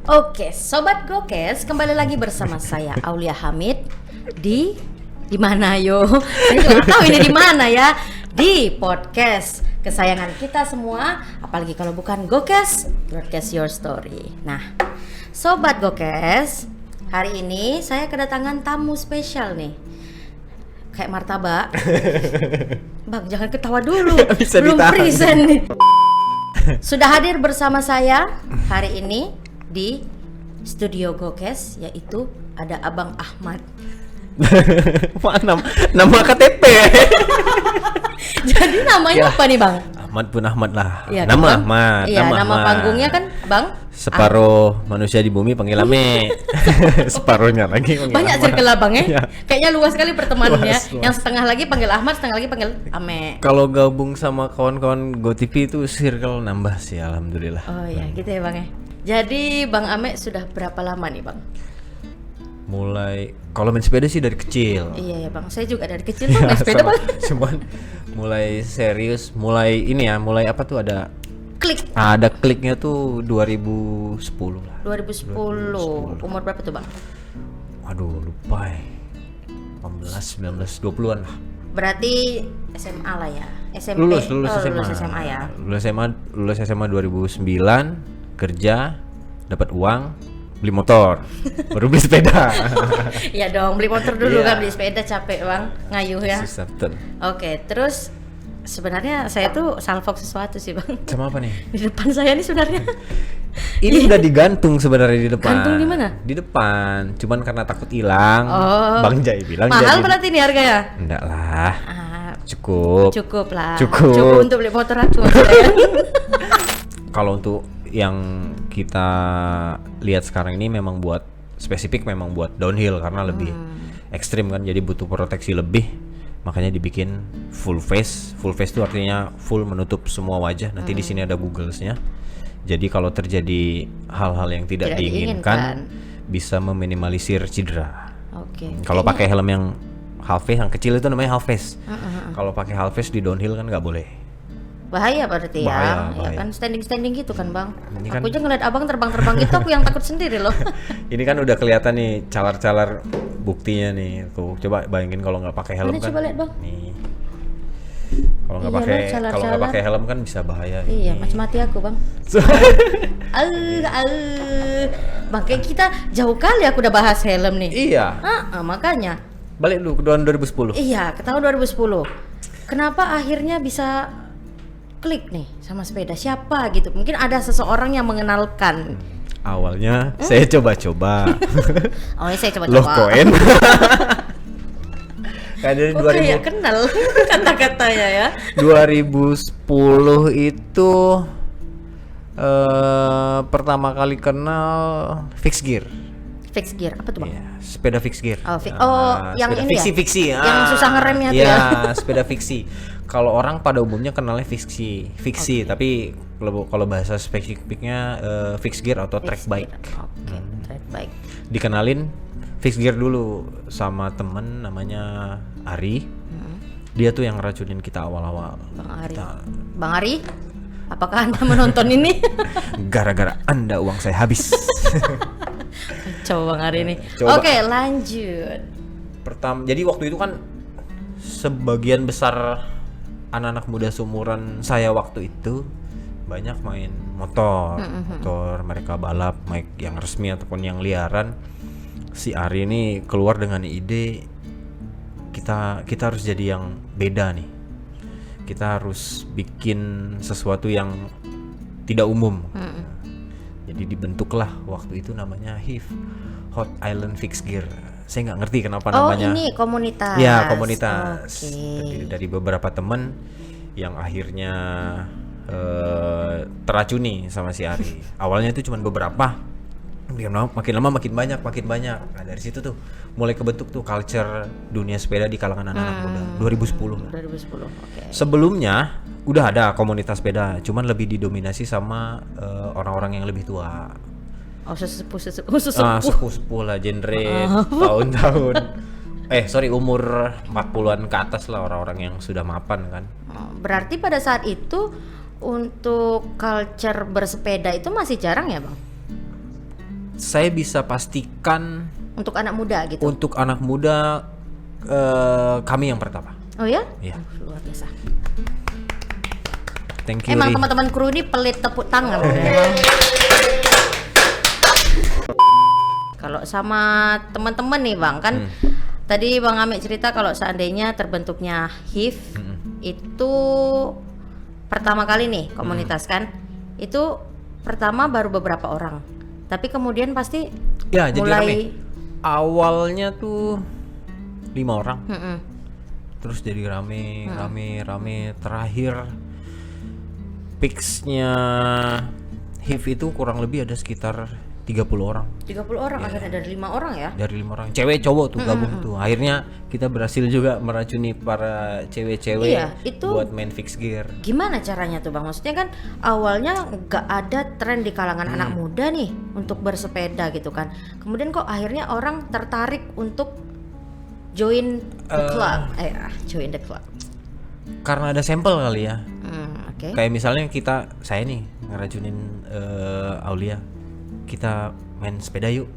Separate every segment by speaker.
Speaker 1: Oke, Sobat Gokes, kembali lagi bersama saya Aulia Hamid di mana yo? Saya nggak tahu ini di mana ya. Di podcast kesayangan kita semua, apalagi kalau bukan Gokes, Broadcast Your Story. Nah, Sobat Gokes, hari ini saya kedatangan tamu spesial nih. Kayak martabak. Bang, jangan ketawa dulu. Belum present nih. Sudah hadir bersama saya hari ini di studio Gokes, yaitu ada Abang Ahmad.
Speaker 2: Nama KTP.
Speaker 1: Jadi namanya apa nih, Bang?
Speaker 2: Ahmad pun Ahmad lah.
Speaker 1: Ya,
Speaker 2: nama
Speaker 1: kan,
Speaker 2: Ahmad.
Speaker 1: Iya, nama panggungnya kan, Bang?
Speaker 2: Separuh manusia di bumi panggil Ame. Separuhnya lagi panggil
Speaker 1: Banyak
Speaker 2: Ahmad.
Speaker 1: circle Bang ya.
Speaker 2: Ya.
Speaker 1: Kayaknya luas sekali pertemanannya.
Speaker 2: Luas.
Speaker 1: Yang setengah lagi panggil Ahmad, setengah lagi panggil Ame.
Speaker 2: Kalau gabung sama kawan-kawan GoTV itu circle nambah sih, alhamdulillah.
Speaker 1: Oh iya, gitu ya, Bang ya. Jadi Bang Ame sudah berapa lama nih, Bang?
Speaker 2: Mulai kalau main sepeda sih dari kecil.
Speaker 1: Iya ya, Bang. Saya juga dari kecil Bang main sepeda, Bang.
Speaker 2: Cuman mulai serius, mulai apa tuh ada
Speaker 1: Klik.
Speaker 2: ada kliknya tuh 2010 lah.
Speaker 1: 2010. Umur berapa tuh, Bang?
Speaker 2: Aduh, lupa ya. 18, 19, 20-an lah.
Speaker 1: Berarti SMA lah ya. SMP.
Speaker 2: Lulus SMA.
Speaker 1: Lulus SMA ya.
Speaker 2: Lulus SMA 2009, kerja, dapat uang, beli motor, baru beli sepeda.
Speaker 1: Iya dong, beli motor dulu
Speaker 2: Iya.
Speaker 1: kan, beli sepeda capek, Bang. Ngayuh ya.
Speaker 2: Susah betul.
Speaker 1: Oke, terus sebenarnya saya tuh salfok sesuatu sih, Bang.
Speaker 2: Sama apa nih?
Speaker 1: Di depan saya nih sebenarnya.
Speaker 2: Ini udah digantung sebenarnya di depan.
Speaker 1: Gantung di mana?
Speaker 2: Di depan. Cuman karena takut hilang.
Speaker 1: Oh.
Speaker 2: Bang Jai bilang
Speaker 1: Mahal
Speaker 2: jadi.
Speaker 1: berarti nih harganya?
Speaker 2: Enggak lah.
Speaker 1: Ah,
Speaker 2: Cukup.
Speaker 1: cukup lah.
Speaker 2: Cukup.
Speaker 1: untuk beli motor aja maksudnya.
Speaker 2: Kalau untuk yang kita lihat sekarang ini memang buat spesifik, memang buat downhill karena lebih ekstrim kan, jadi butuh proteksi lebih, makanya dibikin full face. Full face itu artinya full menutup semua wajah. Nanti di sini ada Googlesnya. Jadi kalau terjadi hal-hal yang tidak diinginkan bisa meminimalisir cedera.
Speaker 1: Oke.
Speaker 2: Kalau pakai helm yang half face, yang kecil itu namanya half face. Kalau pakai half face di downhill kan nggak boleh.
Speaker 1: Bahaya berarti ya. Ya
Speaker 2: Bahaya.
Speaker 1: kan standing gitu kan, Bang.
Speaker 2: Ini
Speaker 1: Aku
Speaker 2: kan-
Speaker 1: aja ngeliat Abang terbang-terbang gitu, aku yang takut sendiri loh.
Speaker 2: Ini kan udah kelihatan nih calar-calar buktinya nih. Tuh, coba bayangin kalau nggak pakai helm
Speaker 1: Mana
Speaker 2: kan.
Speaker 1: coba lihat, Bang?
Speaker 2: Nih. Kalau nggak
Speaker 1: Iya,
Speaker 2: pakai
Speaker 1: loh, calar-calar.
Speaker 2: kalau nggak pakai helm kan bisa bahaya.
Speaker 1: Iya,
Speaker 2: Nih.
Speaker 1: macam mati aku, Bang. Bang, kayak kita jauh kali aku udah bahas helm nih.
Speaker 2: Iya.
Speaker 1: Makanya.
Speaker 2: Balik dulu ke tahun 2010.
Speaker 1: Iya, ke tahun 2010. Kenapa akhirnya bisa klik nih sama sepeda? Siapa gitu? Mungkin ada seseorang yang mengenalkan.
Speaker 2: Awalnya saya coba-coba.
Speaker 1: Oh, ini saya coba-coba.
Speaker 2: Loh koin. Kayak dari
Speaker 1: Oke, ya kenal kata-katanya ya.
Speaker 2: 2010 itu pertama kali kenal fixed gear.
Speaker 1: Fix gear, apa tuh, Bang?
Speaker 2: Iya, sepeda fixed gear.
Speaker 1: Yang
Speaker 2: sepeda
Speaker 1: ini ya?
Speaker 2: fiksi.
Speaker 1: Yang susah ngeremnya tuh
Speaker 2: ya.
Speaker 1: ya?
Speaker 2: Sepeda fiksi. Kalau orang pada umumnya kenalnya fiksi, tapi kalau bahasa spesifiknya fixed gear atau track bike.
Speaker 1: Oke, track bike.
Speaker 2: Dikenalin fixed gear dulu sama temen namanya Ari. Dia tuh yang racunin kita awal-awal.
Speaker 1: Bang Ari.
Speaker 2: Kita-
Speaker 1: Bang Ari, apakah Anda menonton ini?
Speaker 2: Gara-gara Anda uang saya habis.
Speaker 1: Coba Bang Ari ini.
Speaker 2: Coba.
Speaker 1: Oke, lanjut.
Speaker 2: Jadi waktu itu kan sebagian besar anak-anak muda seumuran saya waktu itu banyak main motor. Mereka balap, baik yang resmi ataupun yang liaran. Si Ari ini keluar dengan ide kita harus jadi yang beda nih. Kita harus bikin sesuatu yang tidak umum. Jadi dibentuklah waktu itu namanya HIF, Hot Island Fixed Gear. Saya nggak ngerti kenapa namanya.
Speaker 1: Oh, ini komunitas.
Speaker 2: Ya, komunitas.
Speaker 1: Oke.
Speaker 2: Terdiri dari beberapa teman yang akhirnya teracuni sama si Ari. Awalnya itu cuma beberapa. Makin lama makin banyak. Nah, dari situ tuh mulai kebentuk tuh culture dunia sepeda di kalangan anak-anak muda. 2010 lah.
Speaker 1: 2010. Oke.
Speaker 2: Sebelumnya udah ada komunitas sepeda, cuman lebih didominasi sama orang-orang yang lebih tua.
Speaker 1: Oh, sesepuh.
Speaker 2: Sepuh lah, genre tahun-tahun. Umur 40-an ke atas lah, orang-orang yang sudah mapan kan.
Speaker 1: Berarti pada saat itu untuk culture bersepeda itu masih jarang ya, Bang?
Speaker 2: saya bisa pastikan
Speaker 1: Untuk anak muda gitu.
Speaker 2: untuk anak muda kami yang pertama.
Speaker 1: Oh ya?
Speaker 2: Iya.
Speaker 1: Luar biasa.
Speaker 2: Thank you.
Speaker 1: Emang
Speaker 2: Ri.
Speaker 1: teman-teman kru ini pelit tepuk tangan. Kalau sama teman-teman nih Bang kan tadi Bang Amit cerita kalau seandainya terbentuknya HIV itu pertama kali nih komunitas kan itu pertama baru beberapa orang tapi kemudian pasti
Speaker 2: Ya, jadi
Speaker 1: mulai
Speaker 2: rame. Awalnya tuh 5 orang.
Speaker 1: Mm-mm.
Speaker 2: Terus jadi rame. Terakhir peaks-nya HIV itu kurang lebih ada sekitar 30 orang.
Speaker 1: 30 orang akhirnya dari 5 orang ya.
Speaker 2: Dari 5 orang. Cewek cowok tuh gabung tuh. Akhirnya kita berhasil juga meracuni para cewek-cewek
Speaker 1: Iya, itu
Speaker 2: buat main fixed gear.
Speaker 1: gimana caranya tuh Bang? Maksudnya kan awalnya nggak ada tren di kalangan anak muda nih untuk bersepeda gitu kan. Kemudian kok akhirnya orang tertarik untuk join the club. Join the club.
Speaker 2: Karena ada sampel kali ya.
Speaker 1: Oke.
Speaker 2: Kayak misalnya saya nih ngeracunin Aulia. Kita main sepeda yuk.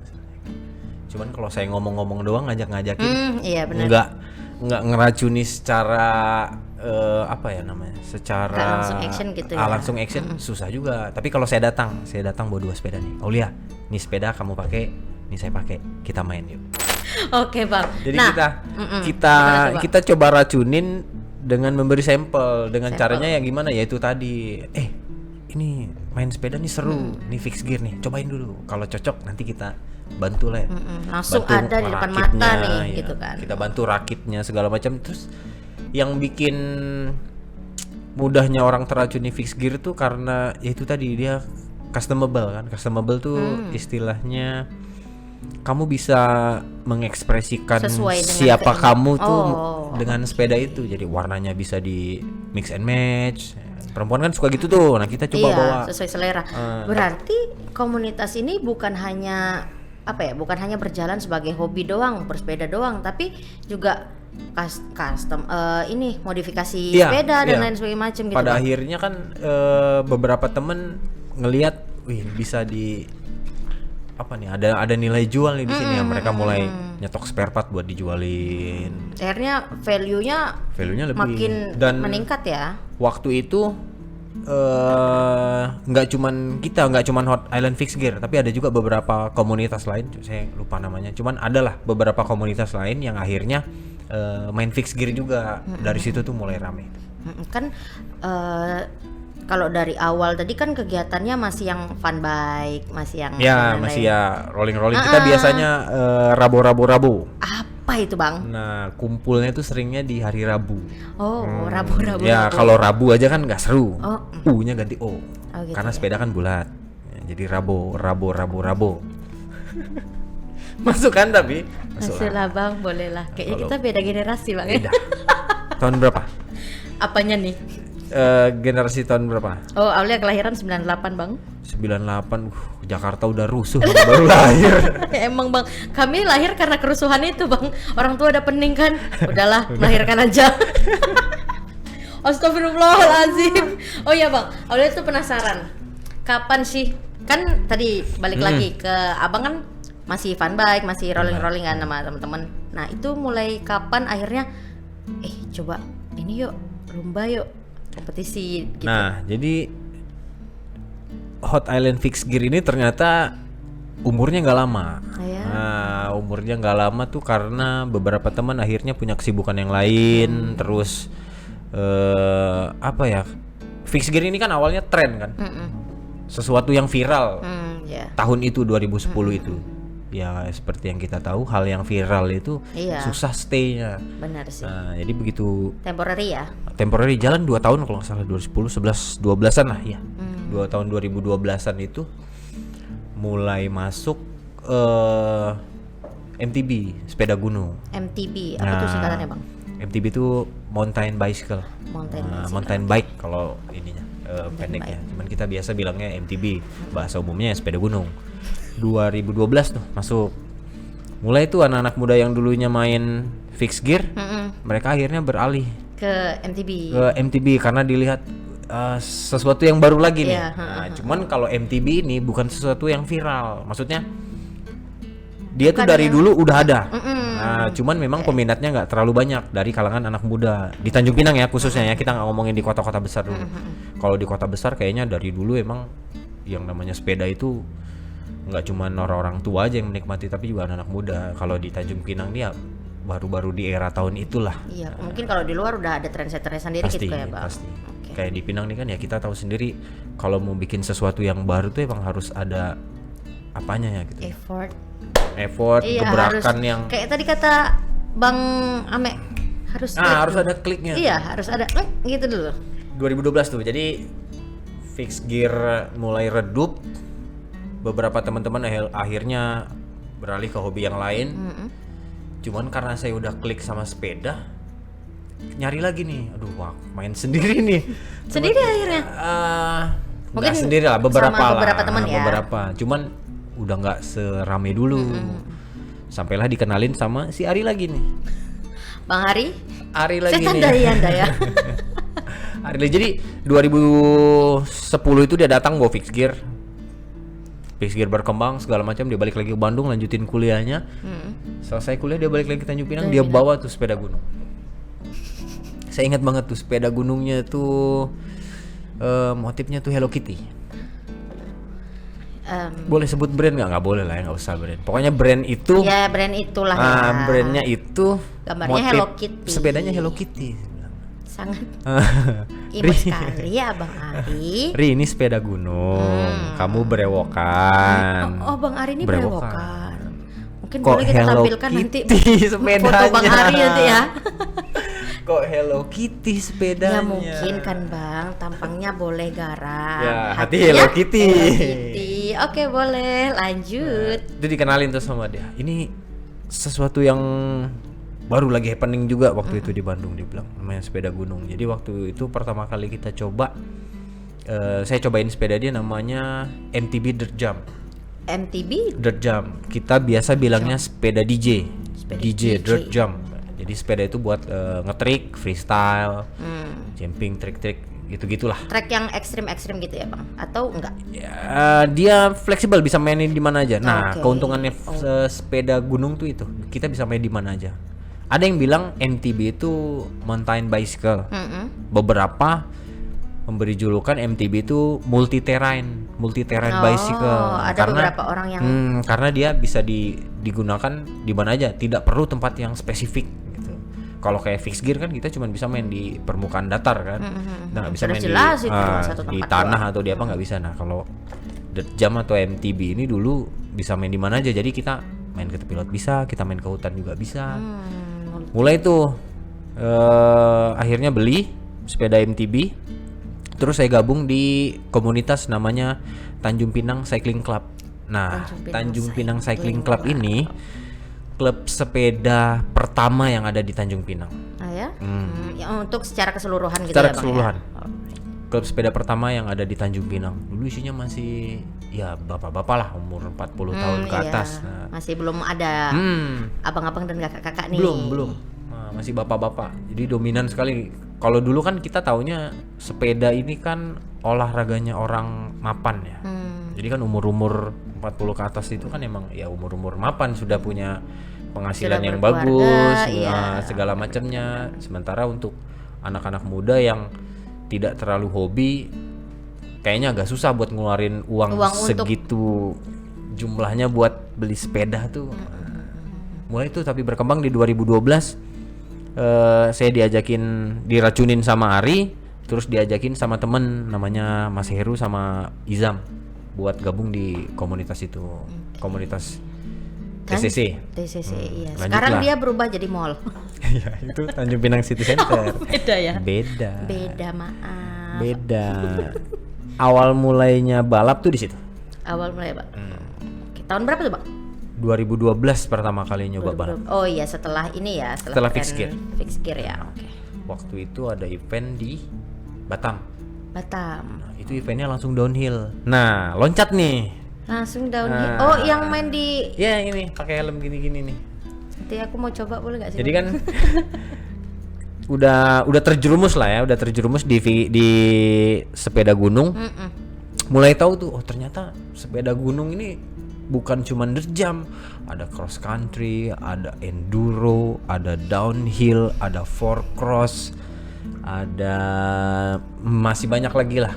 Speaker 2: Cuman kalau saya ngomong-ngomong doang ngajak-ngajakin
Speaker 1: Iya benar.
Speaker 2: nggak ngeracuni secara apa ya namanya? Secara
Speaker 1: Nggak langsung action gitu ya.
Speaker 2: Langsung action susah juga. Tapi kalau saya datang bawa 2 sepeda nih. Aulia, nih sepeda kamu pakai, nih saya pakai. Kita main yuk.
Speaker 1: Oke Bang.
Speaker 2: Jadi
Speaker 1: Nah,
Speaker 2: kita coba racunin dengan memberi sampel dengan caranya yang gimana ya itu tadi ini main sepeda nih seru nih fix gear nih cobain dulu kalau cocok nanti kita bantu lah ya.
Speaker 1: langsung
Speaker 2: Bantu
Speaker 1: ada di depan
Speaker 2: merakitnya,
Speaker 1: mata nih
Speaker 2: ya.
Speaker 1: gitu kan.
Speaker 2: Kita bantu rakitnya segala macam terus yang bikin mudahnya orang teracuni fix gear tuh karena ya itu tadi dia customable kan. Customable tuh istilahnya kamu bisa mengekspresikan
Speaker 1: Sesuai dengan
Speaker 2: siapa
Speaker 1: keinginan.
Speaker 2: kamu tuh
Speaker 1: Oh,
Speaker 2: dengan sepeda itu. Jadi warnanya bisa di mix and match. Perempuan kan suka gitu tuh. Nah, kita coba
Speaker 1: Iya,
Speaker 2: bawa.
Speaker 1: sesuai selera. Berarti komunitas ini bukan hanya bukan hanya berjalan sebagai hobi doang, bersepeda doang, tapi juga custom ini modifikasi
Speaker 2: Iya,
Speaker 1: sepeda dan
Speaker 2: iya.
Speaker 1: lain sebagainya macam gitu.
Speaker 2: Pada
Speaker 1: Bang.
Speaker 2: akhirnya kan beberapa temen ngelihat, wih bisa di apa nih? Ada nilai jual nih di sini ya. Mereka mulai nyetok spare part buat dijualin.
Speaker 1: Akhirnya value-nya
Speaker 2: Value-nya lebih
Speaker 1: makin
Speaker 2: dan
Speaker 1: meningkat ya.
Speaker 2: waktu itu nggak cuman Hot Island Fix Gear, tapi ada juga beberapa komunitas lain. Saya lupa namanya. Cuman adalah beberapa komunitas lain yang akhirnya main fix gear juga. Dari situ tuh mulai rame.
Speaker 1: Kan kalau dari awal tadi kan kegiatannya masih yang fun bike, masih yang
Speaker 2: Ya,
Speaker 1: lain-lain.
Speaker 2: masih ya rolling. Kita biasanya Rabu.
Speaker 1: Apa itu Bang?
Speaker 2: Nah, kumpulnya tuh seringnya di hari Rabu.
Speaker 1: Oh, Rabu-Rabu.
Speaker 2: Ya, kalau Rabu aja kan nggak seru.
Speaker 1: Oh.
Speaker 2: U-nya ganti O.
Speaker 1: Gitu
Speaker 2: Karena
Speaker 1: ya.
Speaker 2: sepeda kan bulat. Ya, jadi Rabu. Masuk kan tapi? Masuk
Speaker 1: Masih
Speaker 2: lah.
Speaker 1: lah Bang, boleh lah. Kayaknya
Speaker 2: Kalau-
Speaker 1: kita beda generasi Bang ya.
Speaker 2: Beda. Tahun berapa?
Speaker 1: Apanya nih?
Speaker 2: Generasi tahun berapa?
Speaker 1: Oh, Aulia kelahiran 98 Bang.
Speaker 2: 98. Jakarta udah rusuh baru lahir.
Speaker 1: Emang Bang, kami lahir karena kerusuhan itu Bang. Orang tua ada pening kan. Udahlah, lahirkan aja. Astagfirullahaladzim. Oh iya Bang, Aulia tuh penasaran. Kapan sih? Kan tadi balik lagi ke Abang kan masih fun bike, masih rolling kan sama teman-teman. Nah, itu mulai kapan akhirnya coba ini yuk, lomba yuk, kompetisi gitu.
Speaker 2: Nah, jadi Hot Island Fix Gear ini ternyata umurnya nggak lama.
Speaker 1: Ya.
Speaker 2: Nah, umurnya nggak lama tuh karena beberapa teman akhirnya punya kesibukan yang lain. Terus apa ya? Fix Gear ini kan awalnya tren kan, sesuatu yang viral
Speaker 1: Ya.
Speaker 2: tahun itu 2010 itu. Ya seperti yang kita tahu, hal yang viral itu
Speaker 1: Iya.
Speaker 2: susah stay-nya.
Speaker 1: Benar sih.
Speaker 2: Nah, jadi begitu
Speaker 1: Temporary ya.
Speaker 2: temporary jalan 2 tahun kalau nggak salah, 2010, 11, 12-an lah ya. 2 tahun 2012-an itu mulai masuk MTB, sepeda gunung.
Speaker 1: MTB, apa tuh singkatannya Bang?
Speaker 2: MTB itu mountain bicycle.
Speaker 1: Mountain bicycle.
Speaker 2: Mountain bike kalau ininya pendeknya. Cuman kita biasa bilangnya MTB, bahasa umumnya sepeda gunung. 2012 tuh masuk. Mulai tuh anak-anak muda yang dulunya main fix gear, mereka akhirnya beralih
Speaker 1: Ke MTB.
Speaker 2: ke MTB karena dilihat sesuatu yang baru lagi nih.
Speaker 1: Iya,
Speaker 2: Nah, cuman kalau MTB ini bukan sesuatu yang viral. Maksudnya Dia tuh dari dulu udah ada.
Speaker 1: Mm-mm.
Speaker 2: Nah, cuman memang peminatnya nggak terlalu banyak dari kalangan anak muda di Tanjung Pinang ya khususnya ya. Kita nggak ngomongin di kota-kota besar dulu. Kalau di kota besar kayaknya dari dulu emang yang namanya sepeda itu nggak cuma orang-orang tua aja yang menikmati, tapi juga anak-anak muda. Kalau di Tanjung Pinang dia baru-baru di era tahun itulah.
Speaker 1: Iya, mungkin kalau di luar udah ada trendsetternya sendiri
Speaker 2: Pasti,
Speaker 1: gitu ya bang.
Speaker 2: pasti.
Speaker 1: Oke.
Speaker 2: Kayak di Pinang nih kan ya kita tahu sendiri kalau mau bikin sesuatu yang baru tuh emang harus ada apanya ya gitu. Effort,
Speaker 1: Iya,
Speaker 2: gebrakan
Speaker 1: harus,
Speaker 2: yang
Speaker 1: kayak tadi kata Bang Ame harus
Speaker 2: harus ada kliknya.
Speaker 1: Iya, harus ada gitu dulu.
Speaker 2: 2012 tuh. Jadi fix gear mulai redup. Beberapa teman-teman akhirnya beralih ke hobi yang lain. Cuman karena saya udah klik sama sepeda, nyari lagi nih. Aduh, wah, main sendiri nih.
Speaker 1: Sendiri akhirnya.
Speaker 2: Mungkin
Speaker 1: Mungkin
Speaker 2: sendiri lah, beberapa
Speaker 1: sama beberapa teman ya.
Speaker 2: Beberapa. Cuman udah nggak serame dulu. Sampailah dikenalin sama si Ari lagi nih.
Speaker 1: Bang Ari
Speaker 2: Lagi
Speaker 1: setan
Speaker 2: nih.
Speaker 1: dari Anda ya.
Speaker 2: Ari lagi. Jadi 2010 itu dia datang bawa fix gear berkembang segala macam. Dia balik lagi ke Bandung lanjutin kuliahnya. Selesai kuliah dia balik lagi ke Tanjung Pinang. Dia bawa tuh sepeda gunung. Saya ingat banget tuh sepeda gunungnya tuh motifnya tuh Hello Kitty. Boleh sebut brand nggak? Nggak boleh lah ya, nggak usah brand. Pokoknya brand itu.
Speaker 1: Ya brand itulah ya.
Speaker 2: Brandnya itu.
Speaker 1: Gambarnya
Speaker 2: motif
Speaker 1: Hello Kitty.
Speaker 2: Sepedanya Hello Kitty.
Speaker 1: Sangat imut sekali ya Bang Ari.
Speaker 2: Ri, ini sepeda gunung. Kamu berewokan.
Speaker 1: Oh Bang Ari ini berewokan. Mungkin
Speaker 2: Kok
Speaker 1: boleh kita
Speaker 2: Hello
Speaker 1: tampilkan
Speaker 2: Kitty
Speaker 1: nanti
Speaker 2: sepedanya?
Speaker 1: foto Bang Ari nanti ya.
Speaker 2: Kok Hello Kitty sepedanya?
Speaker 1: Ya mungkin kan Bang, tampangnya boleh garang.
Speaker 2: Ya, hati Hello Kitty.
Speaker 1: Hello Kitty. Oke, boleh. Lanjut.
Speaker 2: Itu dikenalin tuh sama dia. Ini sesuatu yang baru lagi happening juga waktu itu di Bandung, dia bilang namanya sepeda gunung. Jadi waktu itu pertama kali kita coba, saya cobain sepeda dia namanya MTB Dirt Jump.
Speaker 1: MTB
Speaker 2: Dirt Jump. Kita biasa bilangnya sepeda DJ.
Speaker 1: Sepeda
Speaker 2: DJ Dirt Jump. Jadi sepeda itu buat ngetrik, freestyle, jumping, trik-trik, gitu-gitulah.
Speaker 1: track yang ekstrim gitu ya Bang? Atau enggak?
Speaker 2: Ya, dia fleksibel, bisa mainin di mana aja. Nah,
Speaker 1: Oke.
Speaker 2: keuntungannya sepeda gunung tuh itu, kita bisa main di mana aja. Ada yang bilang MTB itu mountain bicycle. Beberapa memberi julukan MTB itu multi terrain bicycle.
Speaker 1: Ada beberapa orang yang
Speaker 2: karena dia bisa digunakan di mana aja, tidak perlu tempat yang spesifik gitu. Kalau kayak fixed gear kan kita cuma bisa main di permukaan datar kan. Nggak bisa main
Speaker 1: jelas itu satu
Speaker 2: di
Speaker 1: tempat
Speaker 2: tanah
Speaker 1: doang.
Speaker 2: atau di apa nggak bisa. Nah, kalau Dirt Jump atau MTB ini dulu bisa main di mana aja. Jadi kita main ke tepi laut bisa, kita main ke hutan juga bisa. Mulai tuh akhirnya beli sepeda MTB. Terus saya gabung di komunitas namanya Tanjung Pinang Cycling Club. Nah, Tanjung Pinang Cycling Club ini klub sepeda pertama yang ada di Tanjung Pinang.
Speaker 1: ya? Ya, untuk secara keseluruhan gitu
Speaker 2: Secara
Speaker 1: ya Bang
Speaker 2: keseluruhan.
Speaker 1: ya?
Speaker 2: Klub sepeda pertama yang ada di Tanjung Pinang. Dulu isinya masih ya bapak-bapak lah, umur 40 tahun ke
Speaker 1: Iya.
Speaker 2: atas. Nah,
Speaker 1: Masih belum ada abang-abang dan kakak-kakak nih.
Speaker 2: belum. Nah, masih bapak-bapak. Jadi dominan sekali. Kalau dulu kan kita taunya sepeda ini kan olahraganya orang mapan ya. Jadi kan umur-umur 40 ke atas itu kan emang ya umur-umur mapan, sudah punya penghasilan
Speaker 1: Sudah
Speaker 2: yang
Speaker 1: berkeluarga,
Speaker 2: bagus,
Speaker 1: iya.
Speaker 2: segala macamnya. Sementara untuk anak-anak muda yang tidak terlalu hobi, kayaknya agak susah buat ngeluarin uang
Speaker 1: Uang untuk-
Speaker 2: segitu jumlahnya buat beli sepeda tuh. Mulai itu tapi berkembang di 2012. Saya diracunin sama Ari, terus diajakin sama temen namanya Mas Heru sama Izam buat gabung di komunitas itu, komunitas
Speaker 1: Kan?
Speaker 2: TCC.
Speaker 1: TCC iya.
Speaker 2: lanjutlah.
Speaker 1: Sekarang dia berubah jadi mall.
Speaker 2: Iya, itu Tanjung Pinang City Center.
Speaker 1: Beda ya?
Speaker 2: Beda.
Speaker 1: Maaf.
Speaker 2: Beda. Awal mulainya balap tuh di situ.
Speaker 1: Awal mulai Bang. Oke, tahun berapa tuh Bang?
Speaker 2: 2012 pertama kali nyoba balap.
Speaker 1: Oh iya, setelah ini ya,
Speaker 2: Setelah
Speaker 1: tren
Speaker 2: fixed gear.
Speaker 1: Fixed gear ya, oke.
Speaker 2: Waktu itu ada event di Batam.
Speaker 1: Batam.
Speaker 2: Nah, itu eventnya langsung downhill. Nah, loncat nih.
Speaker 1: Langsung downhill. Oh, yang main di
Speaker 2: Ya ini pakai helm gini-gini nih.
Speaker 1: nanti aku mau coba boleh gak sih?
Speaker 2: Jadi kan udah terjerumus lah ya, udah terjerumus di sepeda gunung. Mulai tahu tuh, oh ternyata sepeda gunung ini bukan cuma derjam, ada cross country, ada enduro, ada downhill, ada four cross, ada masih banyak lagi lah.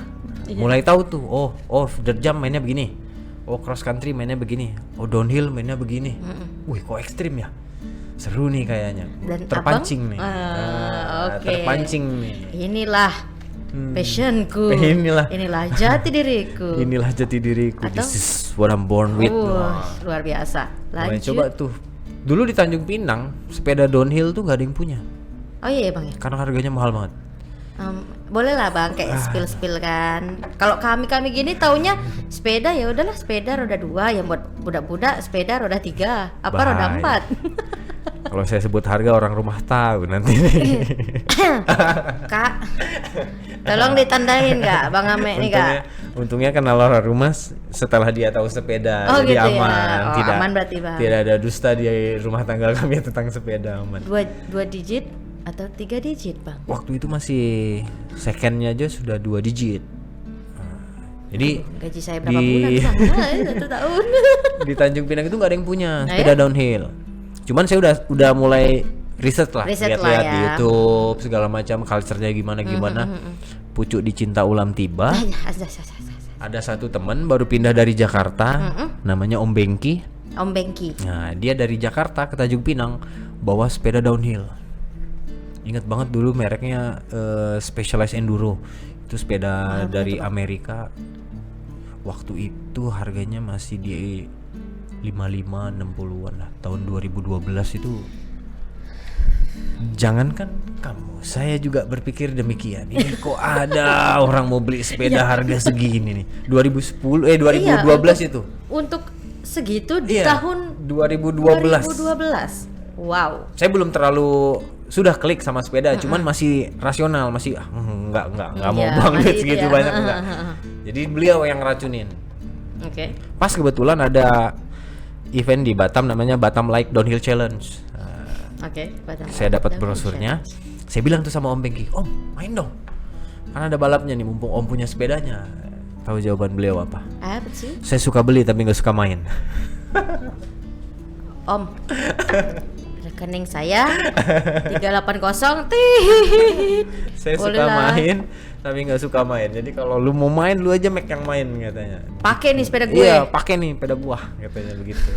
Speaker 2: Mulai tahu tuh, oh derjam mainnya begini, oh cross country mainnya begini, oh downhill mainnya begini. Wih, kok ekstrim ya, seru nih kayaknya.
Speaker 1: Dan
Speaker 2: Terpancing nih.
Speaker 1: Oke.
Speaker 2: Terpancing nih.
Speaker 1: Inilah passionku. Inilah jati diriku.
Speaker 2: Inilah jati diriku.
Speaker 1: Atau?
Speaker 2: This is what I'm born with.
Speaker 1: Luar biasa.
Speaker 2: Mulai
Speaker 1: Lanjut.
Speaker 2: coba tuh. Dulu di Tanjung Pinang sepeda downhill tuh gak ada yang punya
Speaker 1: Oh iya Bang ya.
Speaker 2: karena harganya mahal banget.
Speaker 1: Boleh lah Bang kayak spill kan. Kalau kami gini taunya sepeda ya udahlah sepeda roda 2, yang buat budak-budak sepeda roda 3, apa roda
Speaker 2: Bahaya.
Speaker 1: 4.
Speaker 2: Kalau saya sebut harga orang rumah tahu nanti.
Speaker 1: Kak, tolong ditandain Kak Bang Ame nih Kak.
Speaker 2: Untungnya kenal orang rumah setelah dia tahu sepeda,
Speaker 1: Oh
Speaker 2: jadi
Speaker 1: gitu ya.
Speaker 2: aman.
Speaker 1: Oh, aman berarti Bang.
Speaker 2: Tidak ada dusta di rumah tangga kami tentang sepeda, aman.
Speaker 1: Dua digit atau 3 digit Bang?
Speaker 2: Waktu itu masih secondnya aja sudah 2 digit. Jadi
Speaker 1: Gaji saya berapa bulan Bang? 1 tahun.
Speaker 2: di Tanjung Pinang itu nggak ada yang punya
Speaker 1: Nah,
Speaker 2: sepeda downhill. Cuman saya udah mulai riset lah,
Speaker 1: Riset lah
Speaker 2: lihat-lihat
Speaker 1: ya.
Speaker 2: di YouTube segala macam, culture-nya gimana. Pucuk dicinta ulam tiba. Ada satu teman baru pindah dari Jakarta, namanya Om Bengki.
Speaker 1: Om Bengki.
Speaker 2: Nah, dia dari Jakarta ke Tanjung Pinang bawa sepeda downhill. Ingat banget dulu mereknya Specialized Enduro. Itu sepeda dari Amerika. Waktu itu harganya masih di 55-60-an lah. Tahun 2012 itu. Jangankan kamu, saya juga berpikir demikian. Ini kok ada orang mau beli sepeda harga segini nih. 2012 itu.
Speaker 1: Untuk segitu di
Speaker 2: Iya,
Speaker 1: tahun
Speaker 2: 2012.
Speaker 1: 2012. Wow.
Speaker 2: Saya belum terlalu sudah klik sama sepeda, cuman masih rasional, masih nggak mau
Speaker 1: Iya,
Speaker 2: buang
Speaker 1: masih
Speaker 2: duit
Speaker 1: itu
Speaker 2: segitu
Speaker 1: ya.
Speaker 2: banyak enggak. Jadi beliau yang racunin.
Speaker 1: Oke.
Speaker 2: Pas kebetulan ada event di Batam namanya Batam Like Downhill Challenge.
Speaker 1: Oke, Batam.
Speaker 2: Saya dapat
Speaker 1: Dan
Speaker 2: brosurnya. Saya bilang tuh sama Om Bengki, "Om, main dong. Kan ada balapnya nih, mumpung Om punya sepedanya." Tahu jawaban beliau apa?
Speaker 1: Apa sih?
Speaker 2: Saya suka beli tapi nggak suka main.
Speaker 1: Om. Rekening saya 380 tit.
Speaker 2: Saya
Speaker 1: Boleh
Speaker 2: suka
Speaker 1: lah.
Speaker 2: main tapi nggak suka main. Jadi kalau lu mau main lu aja make yang main katanya.
Speaker 1: Pakai nih sepeda gue.
Speaker 2: Iya, pakai nih sepeda gua katanya begitu.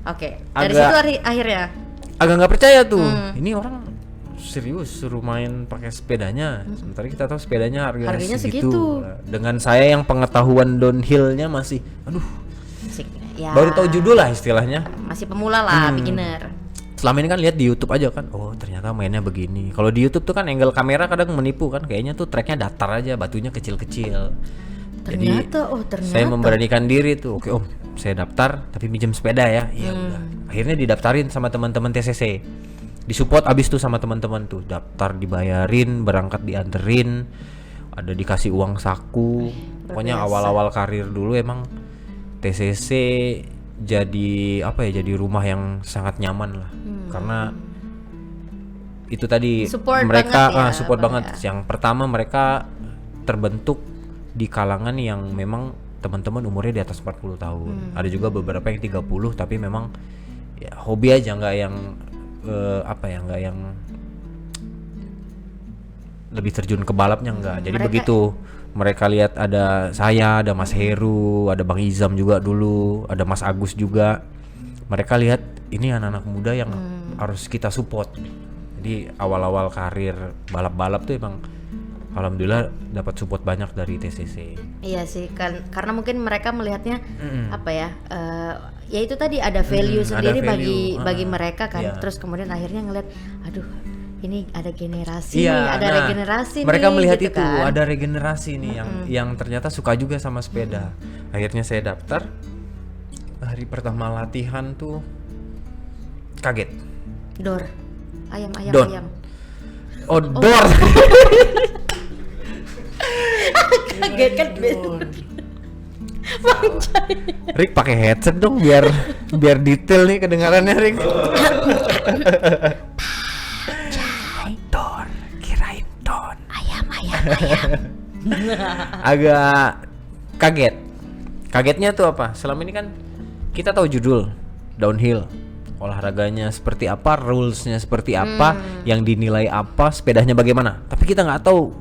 Speaker 1: Oke. Dari
Speaker 2: Agak-
Speaker 1: situ akhirnya.
Speaker 2: Agak nggak percaya tuh. Ini orang serius suruh main pakai sepedanya. Sementara kita tahu sepedanya
Speaker 1: Harganya
Speaker 2: segitu.
Speaker 1: segitu.
Speaker 2: Dengan saya yang pengetahuan downhillnya masih, aduh,
Speaker 1: Asik. Ya.
Speaker 2: baru tahu judul lah istilahnya.
Speaker 1: Masih pemula lah, beginner.
Speaker 2: Selama ini kan lihat di YouTube aja kan, oh ternyata mainnya begini. Kalau di YouTube tuh kan angle kamera kadang menipu kan, kayaknya tuh tracknya datar aja, batunya kecil-kecil.
Speaker 1: Ternyata.
Speaker 2: Saya memberanikan diri tuh, oke Om, saya daftar tapi minjem sepeda ya. Iya udah. Akhirnya didaftarin sama teman-teman TCC. Disupport abis tuh sama teman-teman tuh, daftar dibayarin, berangkat dianterin, ada dikasih uang saku. Pokoknya awal-awal karir dulu emang TCC jadi apa ya, jadi rumah yang sangat nyaman lah. Karena itu tadi
Speaker 1: Support
Speaker 2: mereka
Speaker 1: banget ya,
Speaker 2: support
Speaker 1: Bang,
Speaker 2: banget.
Speaker 1: ya.
Speaker 2: Yang pertama mereka terbentuk di kalangan yang memang teman-teman umurnya di atas 40 tahun. Ada juga beberapa yang 30 tapi memang ya hobi aja, nggak yang nggak yang lebih terjun ke balapnya, enggak. Jadi
Speaker 1: Mereka-
Speaker 2: begitu mereka lihat ada saya, ada Mas Heru, ada Bang Izam juga dulu, ada Mas Agus juga. Mereka lihat ini anak-anak muda yang harus kita support. Jadi awal-awal karir balap-balap tuh emang alhamdulillah dapat support banyak dari TCC.
Speaker 1: Iya sih kan, karena mungkin mereka melihatnya apa ya? Ya itu tadi ada value
Speaker 2: ada
Speaker 1: sendiri
Speaker 2: value,
Speaker 1: bagi mereka kan.
Speaker 2: iya.
Speaker 1: Terus kemudian akhirnya ngeliat, aduh, ini ada generasi
Speaker 2: Iya,
Speaker 1: nih, ada
Speaker 2: nah,
Speaker 1: regenerasi
Speaker 2: mereka
Speaker 1: nih,
Speaker 2: melihat
Speaker 1: gitu
Speaker 2: itu
Speaker 1: kan.
Speaker 2: ada regenerasi nih yang ternyata suka juga sama sepeda. Akhirnya saya daftar. Hari pertama latihan tuh kaget.
Speaker 1: Dor, ayam.
Speaker 2: Don. Oh, door.
Speaker 1: Kaget kan.
Speaker 2: Rick pakai headset dong biar detail nih kedengarannya Rick. Don, kirain Don.
Speaker 1: Ayam.
Speaker 2: Agak kaget. Kagetnya tuh apa? Selama ini kan kita tahu judul downhill, olahraganya seperti apa, rulesnya seperti apa, yang dinilai apa, sepedanya bagaimana. Tapi kita nggak tahu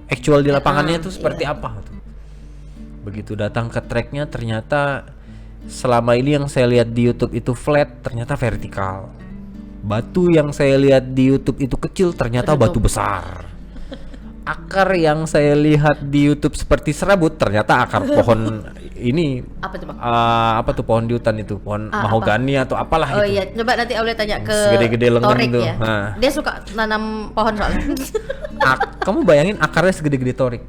Speaker 2: actual di lapangannya itu seperti apa. Begitu datang ke tracknya ternyata selama ini yang saya lihat di YouTube itu flat, ternyata vertikal. Batu yang saya lihat di YouTube itu kecil, ternyata batu besar. Akar yang saya lihat di YouTube seperti serabut, ternyata akar pohon ini.
Speaker 1: Apa tuh Bang?
Speaker 2: Apa tuh pohon di hutan itu, pohon mahogani atau apalah
Speaker 1: Oh
Speaker 2: itu.
Speaker 1: iya, coba nanti Aulia tanya ke
Speaker 2: Segede-gede lengan
Speaker 1: Torik
Speaker 2: tuh.
Speaker 1: ya.
Speaker 2: Nah.
Speaker 1: Dia suka nanam pohon soalnya.
Speaker 2: Kamu bayangin akarnya segede-gede torik.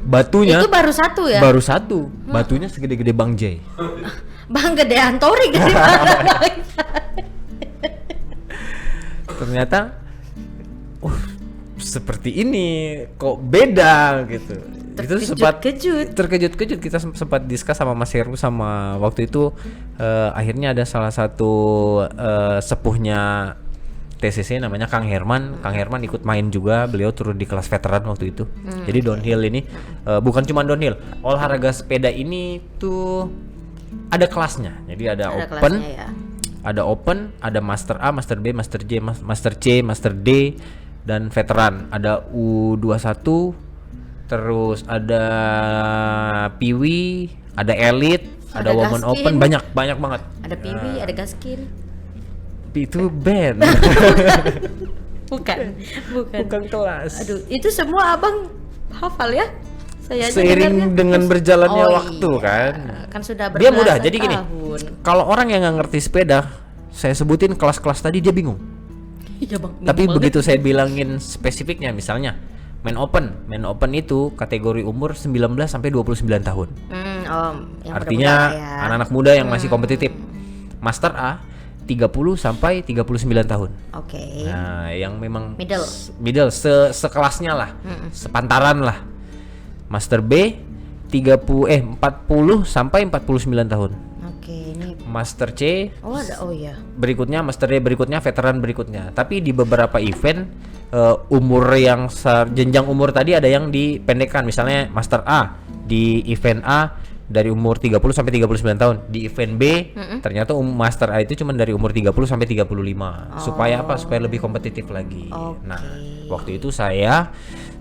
Speaker 2: Batunya
Speaker 1: Itu baru satu ya?
Speaker 2: baru satu. Batunya segede-gede Bang J.
Speaker 1: Bang gedean Torik dari mana?
Speaker 2: Ternyata seperti ini kok beda gitu. Itu sempat terkejut-kejut, kita sempat diskus sama Mas Heru sama waktu itu akhirnya ada salah satu sepuhnya TCC namanya Kang Herman. Kang Herman ikut main juga, beliau turun di kelas veteran waktu itu. Jadi downhill ini bukan cuma downhill, olahraga sepeda ini tuh ada kelasnya. Jadi ada open,
Speaker 1: ya.
Speaker 2: ada open, ada Master A, Master B, Master J, Master C, Master D, dan veteran. Ada U21, terus ada Piwi, ada Elite, ada Women
Speaker 1: Gaskin.
Speaker 2: Open, banyak banget.
Speaker 1: Ada Piwi, ada Gaskin.
Speaker 2: Itu band.
Speaker 1: Bukan.
Speaker 2: Bukan kelas.
Speaker 1: Aduh, itu semua Abang hafal ya? Saya aja
Speaker 2: Seiring
Speaker 1: dengarnya.
Speaker 2: dengan berjalannya
Speaker 1: Oh
Speaker 2: waktu
Speaker 1: iya.
Speaker 2: kan.
Speaker 1: Kan sudah
Speaker 2: Dia mudah.
Speaker 1: berbelasan
Speaker 2: Jadi gini,
Speaker 1: tahun.
Speaker 2: kalau orang yang nggak ngerti sepeda, saya sebutin kelas-kelas tadi dia bingung.
Speaker 1: Iya Bang.
Speaker 2: Tapi begitu saya bilangin spesifiknya, misalnya main open itu kategori umur 19 sampai 29 tahun.
Speaker 1: Yang
Speaker 2: Artinya
Speaker 1: muda-muda ya.
Speaker 2: anak-anak muda yang masih kompetitif. Master A 30 sampai 39 tahun.
Speaker 1: Oke.
Speaker 2: Nah, yang memang
Speaker 1: Middle.
Speaker 2: sekelasnya lah, sepantaran lah. Master B 40 sampai 49 tahun.
Speaker 1: Oke, ini
Speaker 2: Master C
Speaker 1: iya.
Speaker 2: berikutnya, Master D berikutnya, veteran berikutnya. Tapi di beberapa event umur yang jenjang umur tadi ada yang dipendekkan. Misalnya Master A di event A dari umur 30 sampai 39 tahun. Di event B ternyata Master A itu cuma dari umur 30 sampai 35. Supaya apa? Supaya lebih kompetitif lagi. Nah, waktu itu saya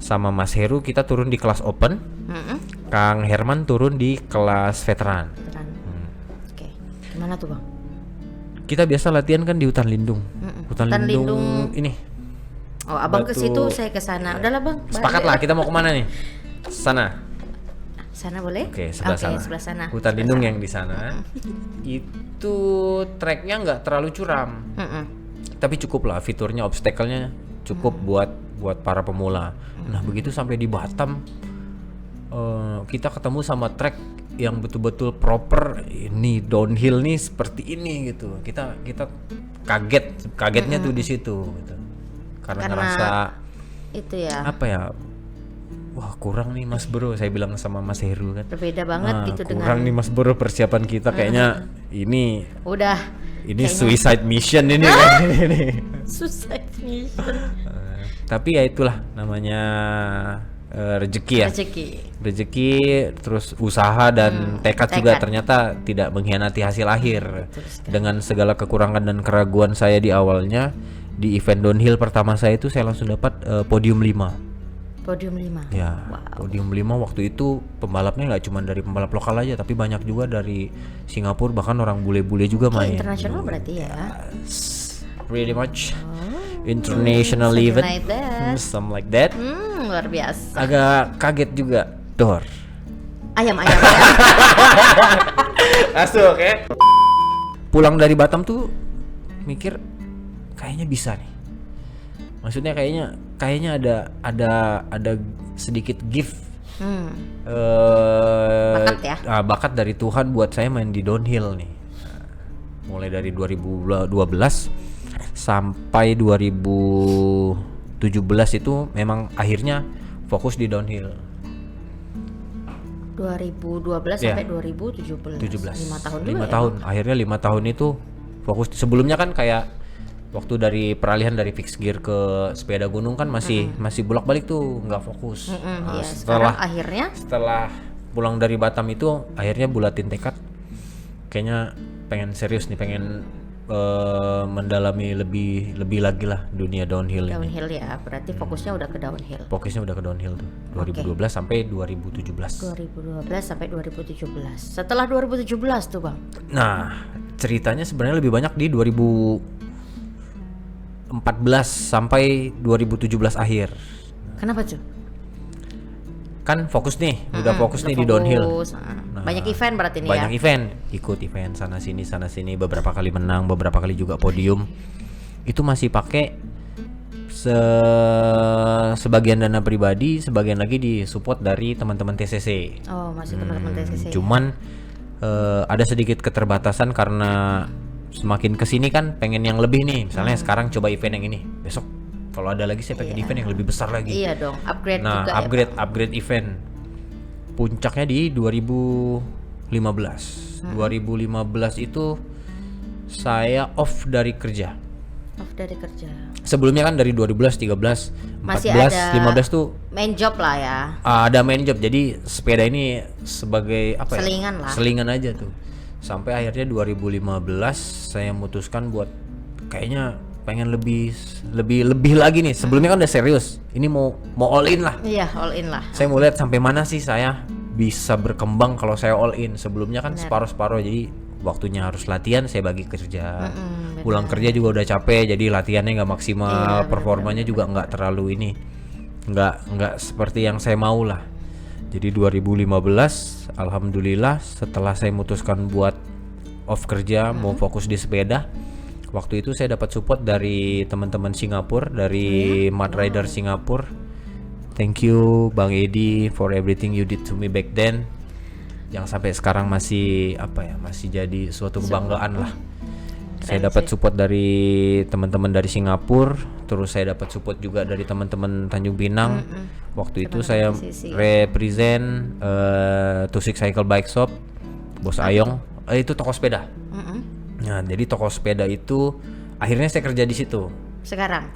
Speaker 2: sama Mas Heru kita turun di kelas open. Kang Herman turun di kelas veteran.
Speaker 1: Oke. Gimana tuh Bang?
Speaker 2: Kita biasa latihan kan di hutan lindung. Hutan lindung ini.
Speaker 1: Oh, Abang ke
Speaker 2: Batu.
Speaker 1: situ, saya ke sana. Udahlah Bang.
Speaker 2: Sepakat lah, kita mau kemana nih? Sana.
Speaker 1: Sana boleh?
Speaker 2: Oke, sebelah sana. Hutan lindung yang di sana. Itu treknya nggak terlalu curam. Tapi cukup lah, fiturnya, obstacle-nya cukup buat para pemula. Nah, begitu sampai di Batam kita ketemu sama trek yang betul-betul proper. Ini downhill nih seperti ini gitu. Kita kagetnya tuh di situ gitu. Karena ngerasa
Speaker 1: itu ya.
Speaker 2: Apa ya? Wah, kurang nih Mas Bro, saya bilang sama Mas Heru kan.
Speaker 1: Berbeda banget gitu
Speaker 2: kurang nih Mas Bro persiapan kita kayaknya ini
Speaker 1: kayaknya
Speaker 2: suicide mission ini kan ini.
Speaker 1: Suicide mission.
Speaker 2: Tapi ya itulah namanya rezeki ya. Rezeki terus usaha dan tekad juga ternyata tidak mengkhianati hasil akhir. Dengan segala kekurangan dan keraguan saya di awalnya, di event downhill pertama saya itu saya langsung dapat podium 5.
Speaker 1: Podium 5.
Speaker 2: Ya, podium 5 waktu itu pembalapnya nggak cuma dari pembalap lokal aja, tapi banyak juga dari Singapura, bahkan orang bule-bule juga main.
Speaker 1: Internasional berarti ya.
Speaker 2: Pretty much. International event.
Speaker 1: Like that.
Speaker 2: Something like that.
Speaker 1: Luar biasa.
Speaker 2: Agak kaget juga. Dor.
Speaker 1: Ayam.
Speaker 2: Masuk ya. Pulang dari Batam tuh mikir kayaknya bisa nih. Maksudnya kayaknya ada sedikit gift.
Speaker 1: Bakat ya?
Speaker 2: Bakat dari Tuhan buat saya main di downhill nih. Mulai dari 2012 sampai 2017 itu memang akhirnya fokus di downhill.
Speaker 1: 2012 sampai 2017. 5 tahun dulu
Speaker 2: 5
Speaker 1: ya?
Speaker 2: tahun. Akhirnya 5 tahun itu fokus. Sebelumnya kan kayak waktu dari peralihan dari fixed gear ke sepeda gunung kan masih bolak-balik tuh nggak fokus.
Speaker 1: Iya,
Speaker 2: Setelah
Speaker 1: akhirnya
Speaker 2: setelah pulang dari Batam itu akhirnya bulatin tekad, kayaknya pengen serius nih, pengen mendalami lebih lagi lah dunia downhill ini.
Speaker 1: Downhill ya, berarti fokusnya udah ke downhill.
Speaker 2: Fokusnya udah ke downhill tuh 2012 sampai 2017.
Speaker 1: 2012 sampai 2017. Setelah 2017 tuh Bang.
Speaker 2: Nah, ceritanya sebenarnya lebih banyak di 2014 sampai 2017 akhir.
Speaker 1: Kenapa tuh?
Speaker 2: Kan fokus nih, udah fokus nih di downhill.
Speaker 1: Nah, banyak event berarti nih
Speaker 2: banyak
Speaker 1: ya.
Speaker 2: event, ikut event sana sini, beberapa kali menang, beberapa kali juga podium. Itu masih pakai sebagian dana pribadi, sebagian lagi disupport dari teman-teman TCC.
Speaker 1: Oh, masih teman-teman TCC.
Speaker 2: Cuman ada sedikit keterbatasan karena semakin kesini kan pengen yang lebih nih. Misalnya sekarang coba event yang ini, besok kalau ada lagi saya pengen event yang lebih besar lagi.
Speaker 1: Iya dong, upgrade
Speaker 2: Nah,
Speaker 1: juga
Speaker 2: upgrade event. Puncaknya di 2015. 2015 itu saya off dari kerja.
Speaker 1: Off dari kerja.
Speaker 2: Sebelumnya kan dari 2012, 13, 14,
Speaker 1: Masih ada
Speaker 2: 15 tuh
Speaker 1: main job lah ya.
Speaker 2: ada main job. Jadi sepeda ini sebagai apa
Speaker 1: Selingan
Speaker 2: ya?
Speaker 1: lah.
Speaker 2: Selingan aja tuh. Sampai akhirnya 2015 saya memutuskan buat kayaknya pengen lebih lagi nih. Sebelumnya kan udah serius. Ini mau all in lah.
Speaker 1: Iya, all in lah.
Speaker 2: Saya mau lihat sampai mana sih saya bisa berkembang kalau saya all in. Sebelumnya kan separuh-separuh, jadi waktunya harus latihan saya bagi kerja. Pulang kerja juga udah capek, jadi latihannya nggak maksimal, performanya juga nggak terlalu ini, nggak seperti yang saya mau lah. Jadi 2015 alhamdulillah setelah saya memutuskan buat off kerja, mau fokus di sepeda. Waktu itu saya dapat support dari teman-teman Singapura, dari Mud Rider Singapura. Thank you Bang Edi for everything you did to me back then. Yang sampai sekarang masih masih jadi suatu kebanggaan lah. Saya dapat support dari teman-teman dari Singapura, terus saya dapat support juga dari teman-teman Tanjung Pinang. Waktu itu saya represent Tusik Cycle Bike Shop, Bos Ayong. Itu toko sepeda. Nah, jadi toko sepeda itu akhirnya saya kerja di situ.
Speaker 1: Sekarang?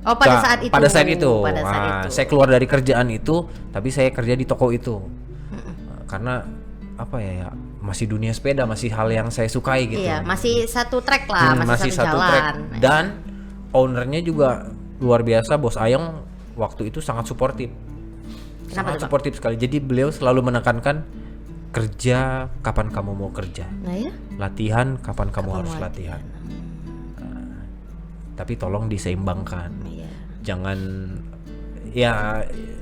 Speaker 1: Oh, pada saat itu.
Speaker 2: Pada saat itu. Saya keluar dari kerjaan itu, tapi saya kerja di toko itu. Karena masih dunia sepeda, masih hal yang saya sukai gitu.
Speaker 1: Iya, masih satu track lah, masih satu jalan.
Speaker 2: Track. Dan ownernya juga luar biasa, Bos Ayong waktu itu sangat suportif. Sangat suportif sekali. Jadi beliau selalu menekankan kerja kapan kamu mau kerja.
Speaker 1: Nah ya.
Speaker 2: Latihan kapan kamu harus latihan. Tapi tolong diseimbangkan. Iya. Jangan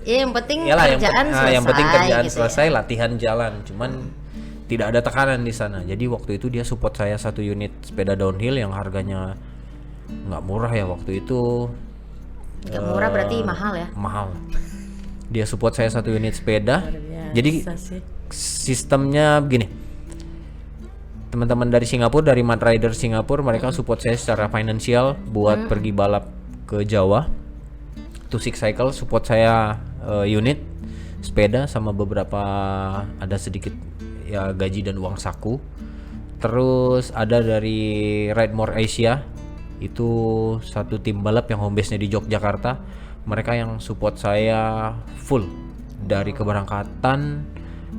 Speaker 1: yang penting
Speaker 2: kerjaan
Speaker 1: selesai.
Speaker 2: Yang penting kerjaan
Speaker 1: gitu
Speaker 2: selesai,
Speaker 1: ya.
Speaker 2: Latihan jalan. Cuman tidak ada tekanan di sana. Jadi waktu itu dia support saya 1 unit sepeda downhill yang harganya nggak murah ya waktu itu.
Speaker 1: Nggak murah berarti mahal ya?
Speaker 2: Mahal. Dia support saya 1 unit sepeda. Jadi sistemnya begini. Teman-teman dari Singapura, dari Mud Rider Singapura, mereka support saya secara finansial buat pergi balap ke Jawa. Tusik Cycle support saya unit sepeda sama beberapa ada sedikit ya gaji dan uang saku. Terus ada dari Ride More Asia, itu satu tim balap yang home base-nya di Yogyakarta. Mereka yang support saya full dari keberangkatan,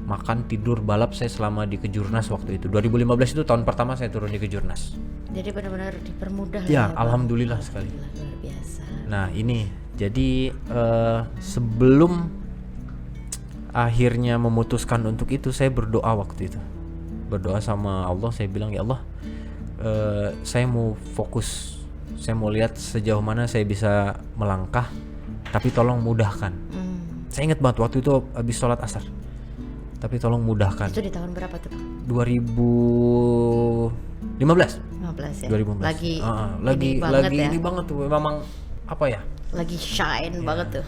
Speaker 2: makan, tidur, balap saya selama di Kejurnas waktu itu. 2015 itu tahun pertama saya turun di Kejurnas.
Speaker 1: Jadi benar-benar dipermudah
Speaker 2: ya. Alhamdulillah sekali.
Speaker 1: Luar biasa.
Speaker 2: Nah ini jadi sebelum akhirnya memutuskan untuk itu, saya berdoa waktu itu. Berdoa sama Allah, saya bilang ya Allah, saya mau fokus, saya mau lihat sejauh mana saya bisa melangkah, tapi tolong mudahkan. Saya ingat banget waktu itu habis sholat asar, tapi tolong mudahkan.
Speaker 1: Itu di tahun berapa tuh Pak?
Speaker 2: 2015
Speaker 1: ya?
Speaker 2: 2015 lagi ini banget tuh, memang lagi shine banget tuh.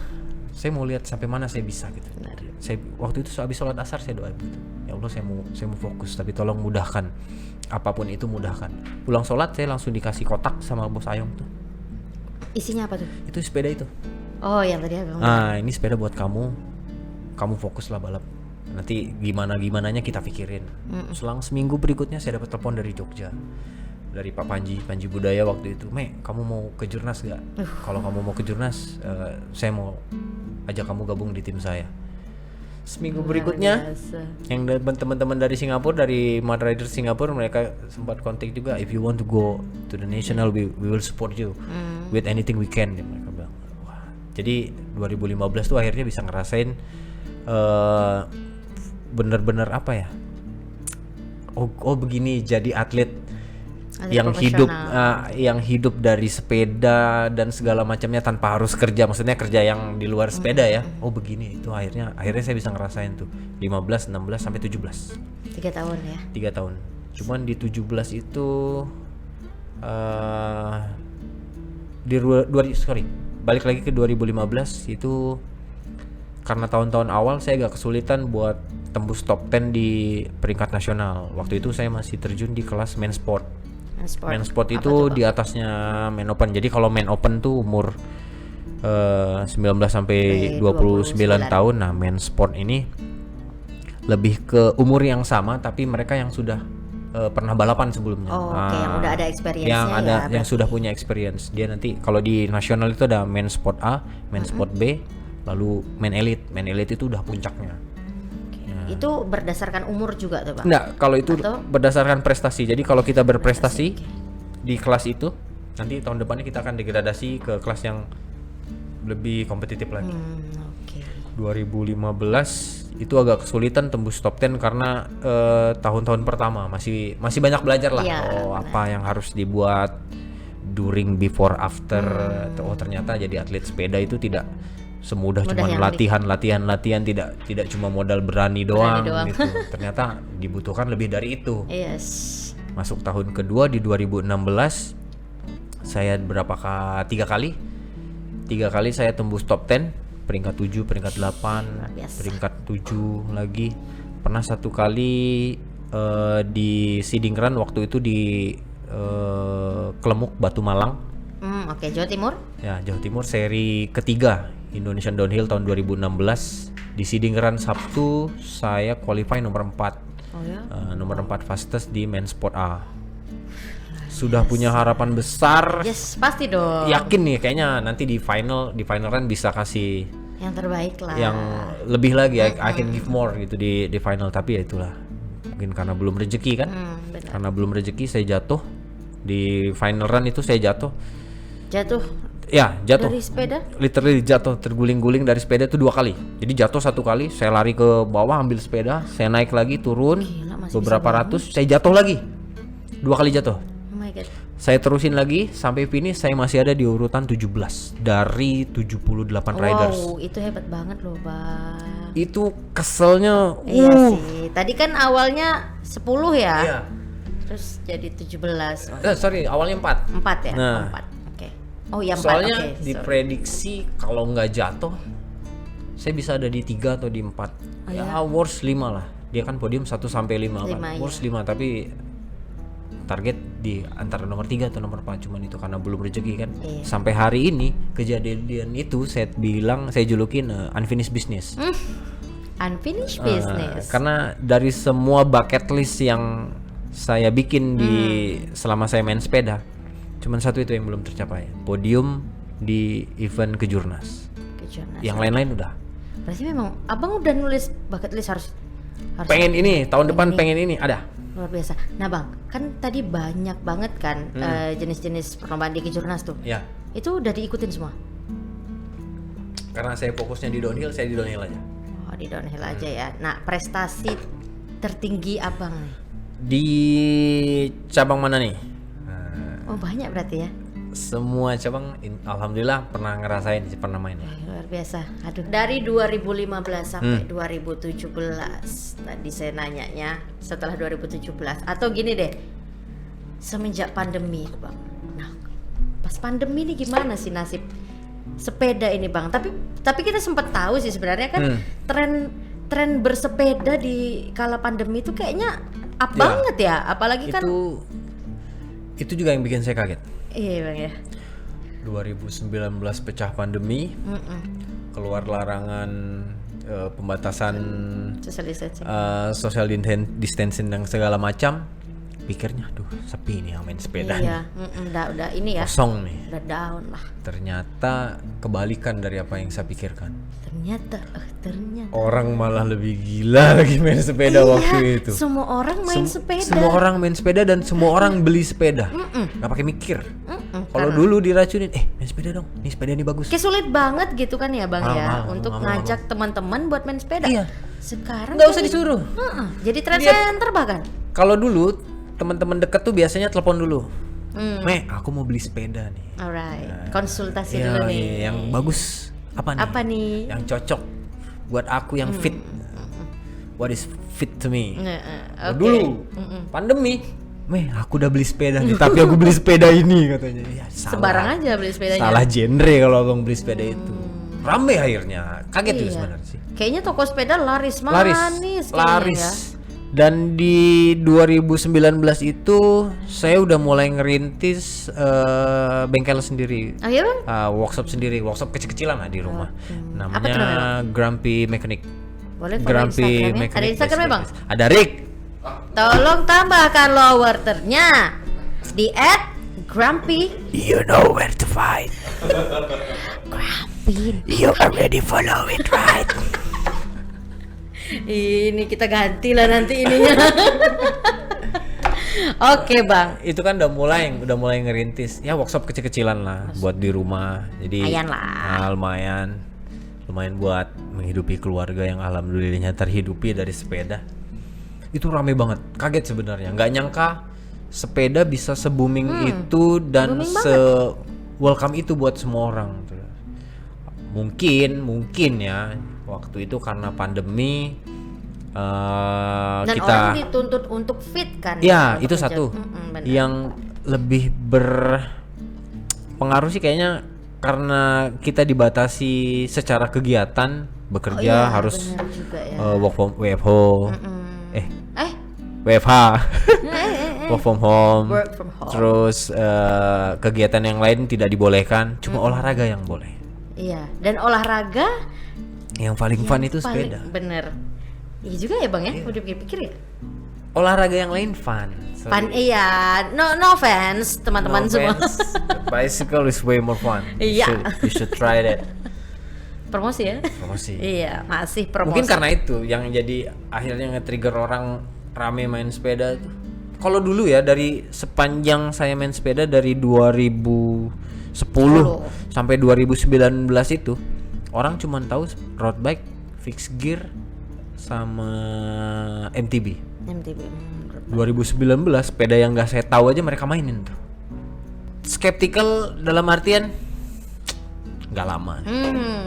Speaker 2: Saya mau lihat sampai mana saya bisa gitu. Benar. Saya waktu itu habis sholat asar saya doa gitu, ya Allah saya mau fokus, tapi tolong mudahkan, apapun itu mudahkan. Pulang sholat saya langsung dikasih kotak sama Bos Ayong tuh.
Speaker 1: Isinya apa tuh?
Speaker 2: Itu sepeda itu.
Speaker 1: Oh yang tadi Abang.
Speaker 2: Ini sepeda buat kamu fokuslah balap. Nanti gimananya kita pikirin. Selang seminggu berikutnya saya dapat telepon dari Jogja, dari Pak Panji Budaya waktu itu. Kamu mau ke Jurnas gak? Kalau kamu mau ke Jurnas, saya mau ajak kamu gabung di tim saya. seminggu
Speaker 1: Luar
Speaker 2: berikutnya
Speaker 1: biasa.
Speaker 2: yang teman-teman dari Singapura, dari Mad Riders Singapura, mereka sempat kontak juga, if you want to go to the national, we will support you with anything we can, mereka bilang. Wah, jadi 2015 tuh akhirnya bisa ngerasain bener-bener apa ya, oh begini jadi atlet yang hidup yang hidup dari sepeda dan segala macamnya tanpa harus kerja, maksudnya kerja yang di luar sepeda ya. Oh begini, itu akhirnya saya bisa ngerasain tuh 15, 16 sampai 17.
Speaker 1: 3 tahun ya.
Speaker 2: 3 tahun. Cuman di 17 itu balik lagi ke 2015 itu karena tahun-tahun awal saya agak kesulitan buat tembus top 10 di peringkat nasional. Waktu itu saya masih terjun di kelas main sport. Main sport itu di atasnya main open. Jadi kalau main open tuh umur 19 sampai 29 tahun. Nah, main sport ini lebih ke umur yang sama tapi mereka yang sudah pernah balapan sebelumnya.
Speaker 1: Oke, yang udah ada experience-nya
Speaker 2: yang ada
Speaker 1: ya,
Speaker 2: yang sudah punya experience. Dia nanti kalau di nasional itu ada main sport A, main sport B, lalu main elite. Main elite itu udah puncaknya.
Speaker 1: Itu berdasarkan umur juga tuh Bang?
Speaker 2: Enggak, kalau itu berdasarkan prestasi. Jadi kalau kita berprestasi di kelas itu, nanti tahun depannya kita akan degradasi ke kelas yang lebih kompetitif lagi. 2015 itu agak kesulitan tembus top 10 karena tahun-tahun pertama masih banyak belajar lah. Apa yang harus dibuat during, before, after. Oh ternyata jadi atlet sepeda itu tidak semudah cuma latihan tidak cuma modal berani doang. Gitu. Ternyata dibutuhkan lebih dari itu.
Speaker 1: Yes.
Speaker 2: Masuk tahun kedua di 2016 saya 3 kali saya tembus top 10, peringkat 7, peringkat 8, peringkat 7 lagi. Pernah 1 kali di seeding run waktu itu di Klemuk, Batu Malang.
Speaker 1: Jawa Timur.
Speaker 2: Ya, Jawa Timur, seri ketiga Indonesian Downhill tahun 2016. Di seeding run Sabtu saya qualify nomor 4. Nomor 4 fastest di main sport A. Sudah punya harapan besar.
Speaker 1: Yes, pasti dong.
Speaker 2: Yakin nih kayaknya nanti di final run bisa kasih
Speaker 1: yang terbaik lah.
Speaker 2: Yang lebih lagi, I can give more gitu di final, tapi ya itulah. Mungkin karena belum rezeki kan. Karena belum rezeki saya jatuh. Di final run itu saya jatuh. Ya, jatuh.
Speaker 1: Dari sepeda?
Speaker 2: Literally jatuh, terguling-guling dari sepeda itu 2 kali. Jadi jatuh 1 kali, saya lari ke bawah ambil sepeda, saya naik lagi turun.
Speaker 1: Gila,
Speaker 2: beberapa ratus, saya jatuh lagi. 2 kali jatuh.
Speaker 1: Oh my God.
Speaker 2: Saya terusin lagi sampai finish, saya masih ada di urutan 17 dari 78 riders.
Speaker 1: Wow, itu hebat banget loh, Bang.
Speaker 2: Itu keselnya.
Speaker 1: Iya sih. Tadi kan awalnya 10 ya?
Speaker 2: Iya.
Speaker 1: Terus jadi 17.
Speaker 2: Sorry, awalnya 4.
Speaker 1: 4 ya?
Speaker 2: Nah.
Speaker 1: 4. Oh iya 4.
Speaker 2: Soalnya diprediksi kalau nggak jatuh saya bisa ada di 3 atau di 4. Worst 5 lah. Dia kan podium 1 sampai 5 kan. Worst 5, tapi target di antara nomor 3 atau nomor 4, cuman itu karena belum rezeki kan. Sampai hari ini kejadian itu saya julukin unfinished business.
Speaker 1: Unfinished business.
Speaker 2: Karena dari semua bucket list yang saya bikin selama saya main sepeda, cuman 1 itu yang belum tercapai, podium di event Kejurnas. Yang lain-lain udah.
Speaker 1: Berarti memang abang udah nulis bucket list harus
Speaker 2: pengen ini tahun depan, pengen ini ada.
Speaker 1: Luar biasa. Nah Bang, kan tadi banyak banget kan jenis-jenis perlombaan di Kejurnas tuh.
Speaker 2: Ya.
Speaker 1: Itu udah diikutin semua?
Speaker 2: Karena saya fokusnya di downhill, saya di downhill aja.
Speaker 1: Oh, di downhill aja ya. Nah, prestasi tertinggi abang nih?
Speaker 2: Di cabang mana nih?
Speaker 1: Oh banyak berarti ya?
Speaker 2: Semua cabang, alhamdulillah pernah ngerasain, pernah main.
Speaker 1: Luar biasa. Aduh, dari 2015 sampai 2017 tadi saya nanyanya setelah 2017 atau gini deh, semenjak pandemi Bang. Nah, pas pandemi ini gimana sih nasib sepeda ini Bang? Tapi kita sempat tahu sih sebenarnya kan tren bersepeda di kala pandemi itu kayaknya up banget ya, apalagi kan
Speaker 2: itu juga yang bikin saya kaget.
Speaker 1: Iya Bang ya.
Speaker 2: 2019 pecah pandemi, keluar larangan pembatasan social distancing dan segala macam. pikirnya, aduh sepi nih yang main sepeda
Speaker 1: Iya,
Speaker 2: nih.
Speaker 1: udah ini ya.
Speaker 2: Kosong nih.
Speaker 1: Udah down lah.
Speaker 2: Ternyata kebalikan dari apa yang saya pikirkan.
Speaker 1: Ternyata
Speaker 2: Orang malah lebih gila lagi main sepeda waktu itu.
Speaker 1: Semua orang main sepeda.
Speaker 2: Semua orang main sepeda dan semua orang beli sepeda. Nggak pakai mikir. Kalau dulu diracunin, main sepeda dong. Nih sepeda ini bagus.
Speaker 1: Kayak sulit banget gitu kan ya Bang ya,
Speaker 2: Mahal,
Speaker 1: untuk
Speaker 2: mahal,
Speaker 1: ngajak teman-teman buat main sepeda.
Speaker 2: Iya.
Speaker 1: Sekarang
Speaker 2: Nggak usah disuruh.
Speaker 1: jadi trend center bahkan.
Speaker 2: Kalau dulu teman-teman deket tuh biasanya telepon dulu. Aku mau beli sepeda nih.
Speaker 1: Alright, konsultasi
Speaker 2: Iya,
Speaker 1: dulu nih.
Speaker 2: yang bagus apa nih?
Speaker 1: Apa nih?
Speaker 2: Yang cocok buat aku yang fit. What is fit to me?
Speaker 1: Oke.
Speaker 2: Dulu pandemi, aku udah beli sepeda nih, tapi aku beli sepeda ini katanya. Ya, salah.
Speaker 1: Sebarang aja beli sepedanya.
Speaker 2: Salah genre kalau abang beli sepeda itu. Rame akhirnya, kaget juga
Speaker 1: Iya.
Speaker 2: sebenarnya sih.
Speaker 1: Kayaknya toko sepeda laris manis kayaknya
Speaker 2: Laris.
Speaker 1: ya.
Speaker 2: Dan di 2019 itu saya udah mulai ngerintis bengkel sendiri.
Speaker 1: Ayo Bang.
Speaker 2: Workshop sendiri, workshop kecil-kecilan lah di rumah.
Speaker 1: Apa tuh namanya,
Speaker 2: Namanya Grumpy Mechanic.
Speaker 1: Boleh follow
Speaker 2: Grumpy
Speaker 1: Instagramnya.
Speaker 2: Mechanic.
Speaker 1: Ada Instagramnya Bang?
Speaker 2: Ada Rick.
Speaker 1: Tolong tambahkan lowerternya di @grumpy.
Speaker 2: You know where to find.
Speaker 1: Grumpy.
Speaker 2: You already follow it, right?
Speaker 1: Ini kita ganti lah nanti ininya. Oke Bang.
Speaker 2: Itu kan udah mulai ngerintis. Ya workshop kecil-kecilan lah buat di rumah. Jadi
Speaker 1: Lumayan lah.
Speaker 2: Lumayan buat menghidupi keluarga yang alhamdulillahnya terhidupi dari sepeda. Itu rame banget. Kaget sebenarnya. Nggak nyangka sepeda bisa se-booming itu dan welcome itu buat semua orang. Mungkin ya waktu itu karena pandemi
Speaker 1: Dan
Speaker 2: kita
Speaker 1: orang dituntut untuk fit kan.
Speaker 2: ya
Speaker 1: untuk
Speaker 2: itu
Speaker 1: kerja.
Speaker 2: satu
Speaker 1: Benar.
Speaker 2: yang lebih berpengaruh sih kayaknya karena kita dibatasi secara kegiatan bekerja harus
Speaker 1: benar juga ya.
Speaker 2: work from WFH
Speaker 1: Eh,
Speaker 2: WFH work from home
Speaker 1: work from home.
Speaker 2: terus kegiatan yang lain tidak dibolehkan cuma olahraga yang boleh.
Speaker 1: Iya, dan olahraga
Speaker 2: Yang paling fun itu
Speaker 1: paling
Speaker 2: sepeda.
Speaker 1: bener. Iya juga ya Bang ya, udah pikir-pikir ya.
Speaker 2: Olahraga yang lain fun. Sorry.
Speaker 1: Fun iya, no offense teman-teman
Speaker 2: No
Speaker 1: semua.
Speaker 2: offense. Bicycle is way more fun.
Speaker 1: Iya.
Speaker 2: You should try that.
Speaker 1: Promosi ya.
Speaker 2: Promosi.
Speaker 1: Iya, masih promosi.
Speaker 2: Mungkin karena itu yang jadi akhirnya nge-trigger orang rame main sepeda itu. Kalau dulu ya dari sepanjang saya main sepeda dari 2010 sampai 2019 itu orang cuma tahu road bike, fixed gear sama MTB. 2019 sepeda yang nggak saya tahu aja mereka mainin tuh. Skeptical dalam artian nggak lama.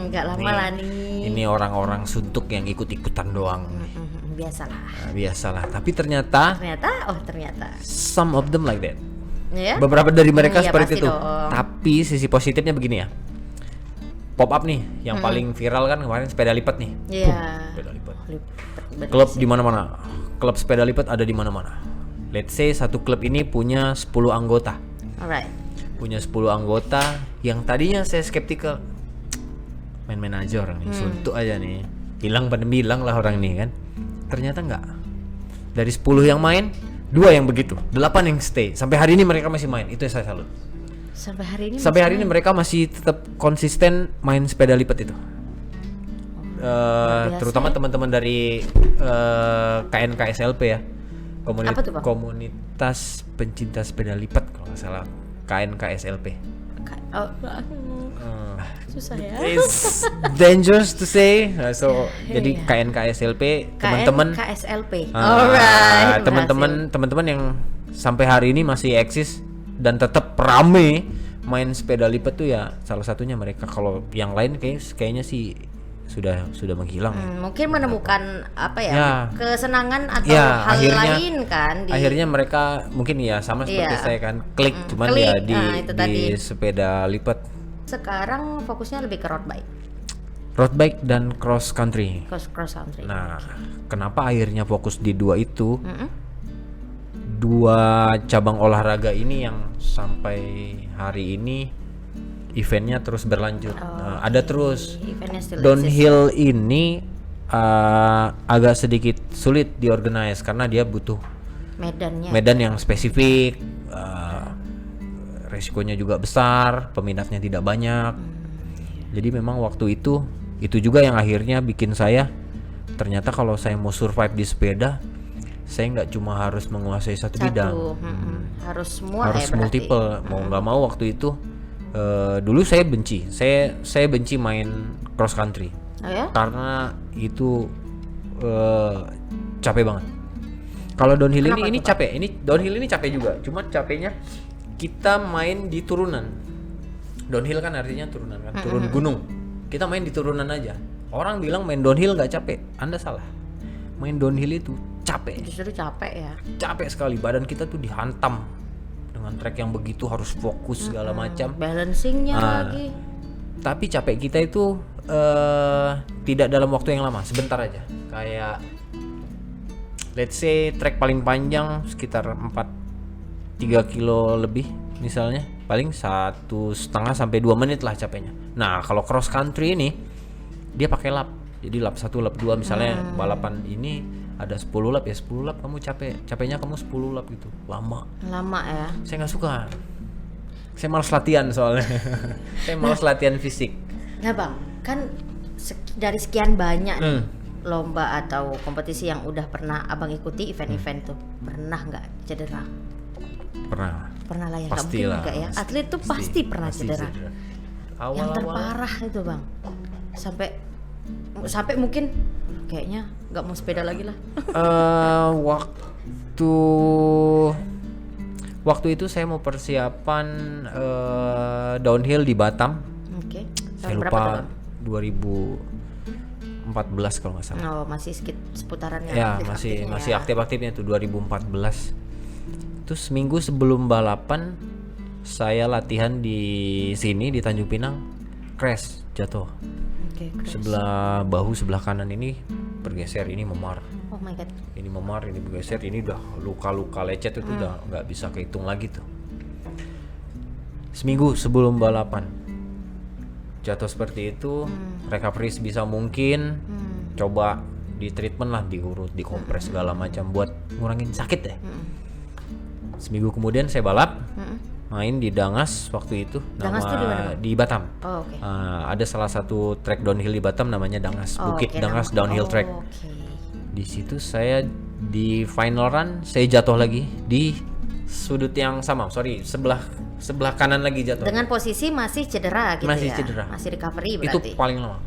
Speaker 1: Nggak lama lah nih.
Speaker 2: Ini orang-orang suntuk yang ikut-ikutan doang.
Speaker 1: Biasalah.
Speaker 2: Nah, biasalah. Tapi ternyata
Speaker 1: Ternyata.
Speaker 2: some of them like that.
Speaker 1: Ya.
Speaker 2: Beberapa dari mereka
Speaker 1: Iya,
Speaker 2: seperti
Speaker 1: pasti
Speaker 2: itu.
Speaker 1: dong.
Speaker 2: Tapi sisi positifnya begini ya. Pop up nih, yang paling viral kan kemarin sepeda lipat nih.
Speaker 1: Iya.
Speaker 2: Sepeda lipat.
Speaker 1: Bener
Speaker 2: Klub
Speaker 1: sih.
Speaker 2: di mana-mana. Klub sepeda lipat ada di mana-mana. Let's say satu klub ini punya 10 anggota.
Speaker 1: Alright.
Speaker 2: Punya 10 anggota yang tadinya saya skeptikal. Main-main aja orang nih, suntuk aja nih. Hilang pandemi hilang lah orang ini kan. Ternyata enggak. Dari 10 yang main, 2 yang begitu, 8 yang stay. Sampai hari ini mereka masih main. Itu yang saya salut.
Speaker 1: Sampai hari ini.
Speaker 2: Sampai hari ini mereka masih tetap konsisten main sepeda lipat itu. Terutama teman-teman dari KNKSLP ya.
Speaker 1: Apa tuh, Bang?
Speaker 2: Komunitas pencinta sepeda lipat kalau nggak salah. KNKSLP.
Speaker 1: Oh, susah ya.
Speaker 2: It's dangerous to say. Jadi KNKSLP teman-teman
Speaker 1: KSLP. Alright.
Speaker 2: teman-teman yang sampai hari ini masih eksis dan tetap rame main sepeda lipat tuh ya salah satunya mereka. Kalau yang lain kayaknya sih sudah menghilang.
Speaker 1: Mungkin menemukan apa ya,
Speaker 2: Ya.
Speaker 1: kesenangan atau
Speaker 2: Ya,
Speaker 1: hal
Speaker 2: akhirnya-
Speaker 1: lain kan di
Speaker 2: Akhirnya mereka mungkin ya sama seperti
Speaker 1: Iya.
Speaker 2: saya kan klik cuman
Speaker 1: klik,
Speaker 2: ya di
Speaker 1: itu tadi.
Speaker 2: sepeda lipat,
Speaker 1: sekarang fokusnya lebih ke road bike,
Speaker 2: road bike dan cross country.
Speaker 1: cross country.
Speaker 2: Nah, kenapa akhirnya fokus di dua itu? Dua cabang olahraga ini yang sampai hari ini eventnya terus berlanjut. Nah, ada terus.
Speaker 1: Eventnya still exist.
Speaker 2: Downhill ini agak sedikit sulit diorganize karena dia butuh medan yang spesifik, resikonya juga besar, peminatnya tidak banyak. Jadi memang waktu itu juga yang akhirnya bikin saya ternyata kalau saya mau survive di sepeda, saya nggak cuma harus menguasai satu bidang,
Speaker 1: harus semua
Speaker 2: harus
Speaker 1: ya
Speaker 2: multiple. Mau nggak mau waktu itu dulu saya benci main cross country.
Speaker 1: Oh ya?
Speaker 2: Karena itu capek banget. Kalau downhill ini capek. Ini downhill ini capek juga. Cuma capeknya kita main di turunan. Downhill kan artinya turunan kan, turun gunung. Kita main di turunan aja. Orang bilang main downhill nggak capek. Anda salah. Main downhill itu capek.
Speaker 1: Justru capek ya.
Speaker 2: Capek sekali. Badan kita tuh dihantam dengan trek yang begitu, harus fokus segala macam.
Speaker 1: Balancingnya lagi.
Speaker 2: Tapi capek kita itu tidak dalam waktu yang lama, sebentar aja. Kayak let's say trek paling panjang sekitar 3 kilo lebih misalnya, paling 1,5 sampai 2 menit lah capeknya. Nah kalau cross country ini dia pakai lap, jadi lap 1 lap 2 misalnya. Balapan ini ada 10 lap ya, 10 lap kamu capeknya kamu 10 lap gitu, lama
Speaker 1: ya.
Speaker 2: Saya nggak suka, saya malas latihan soalnya. Saya malas latihan fisik.
Speaker 1: Nah bang, kan dari sekian banyak nih lomba atau kompetisi yang udah pernah abang ikuti, event-event tuh, pernah nggak cedera? Pernah lah ya, nggak mungkin nggak ya. Atlet tuh pasti pernah cedera. Yang terparah itu bang, sampai mungkin kayaknya nggak mau sepeda lagi lah.
Speaker 2: Waktu itu saya mau persiapan downhill di Batam.
Speaker 1: Oke.
Speaker 2: Saya lupa 2014 kalau nggak salah.
Speaker 1: Oh, masih seputaran
Speaker 2: ya, masih aktif-aktifnya tuh 2014. Terus seminggu sebelum balapan saya latihan di sini di Tanjung Pinang, crash, jatuh. Sebelah bahu sebelah kanan ini bergeser, ini memar.
Speaker 1: Oh my god.
Speaker 2: Ini memar, ini bergeser, ini udah luka-luka lecet itu udah nggak bisa kehitung lagi tuh. Seminggu sebelum balapan jatuh seperti itu, recovery sebisa mungkin, coba di treatment lah, diurut, dikompres segala macam buat ngurangin sakit deh. Seminggu kemudian saya balap, main di Dangas waktu itu.
Speaker 1: Dangas tuh di mana?
Speaker 2: Di Batam.
Speaker 1: Oh, okay.
Speaker 2: Ada salah satu trek downhill di Batam namanya Dangas, Bukit Dangas Downhill Track. Di situ saya di final run saya jatuh lagi di sudut yang sama, sebelah kanan lagi jatuh.
Speaker 1: Dengan posisi masih cedera gitu
Speaker 2: masih
Speaker 1: ya?
Speaker 2: Cedera.
Speaker 1: Masih recovery berarti?
Speaker 2: Itu paling lama,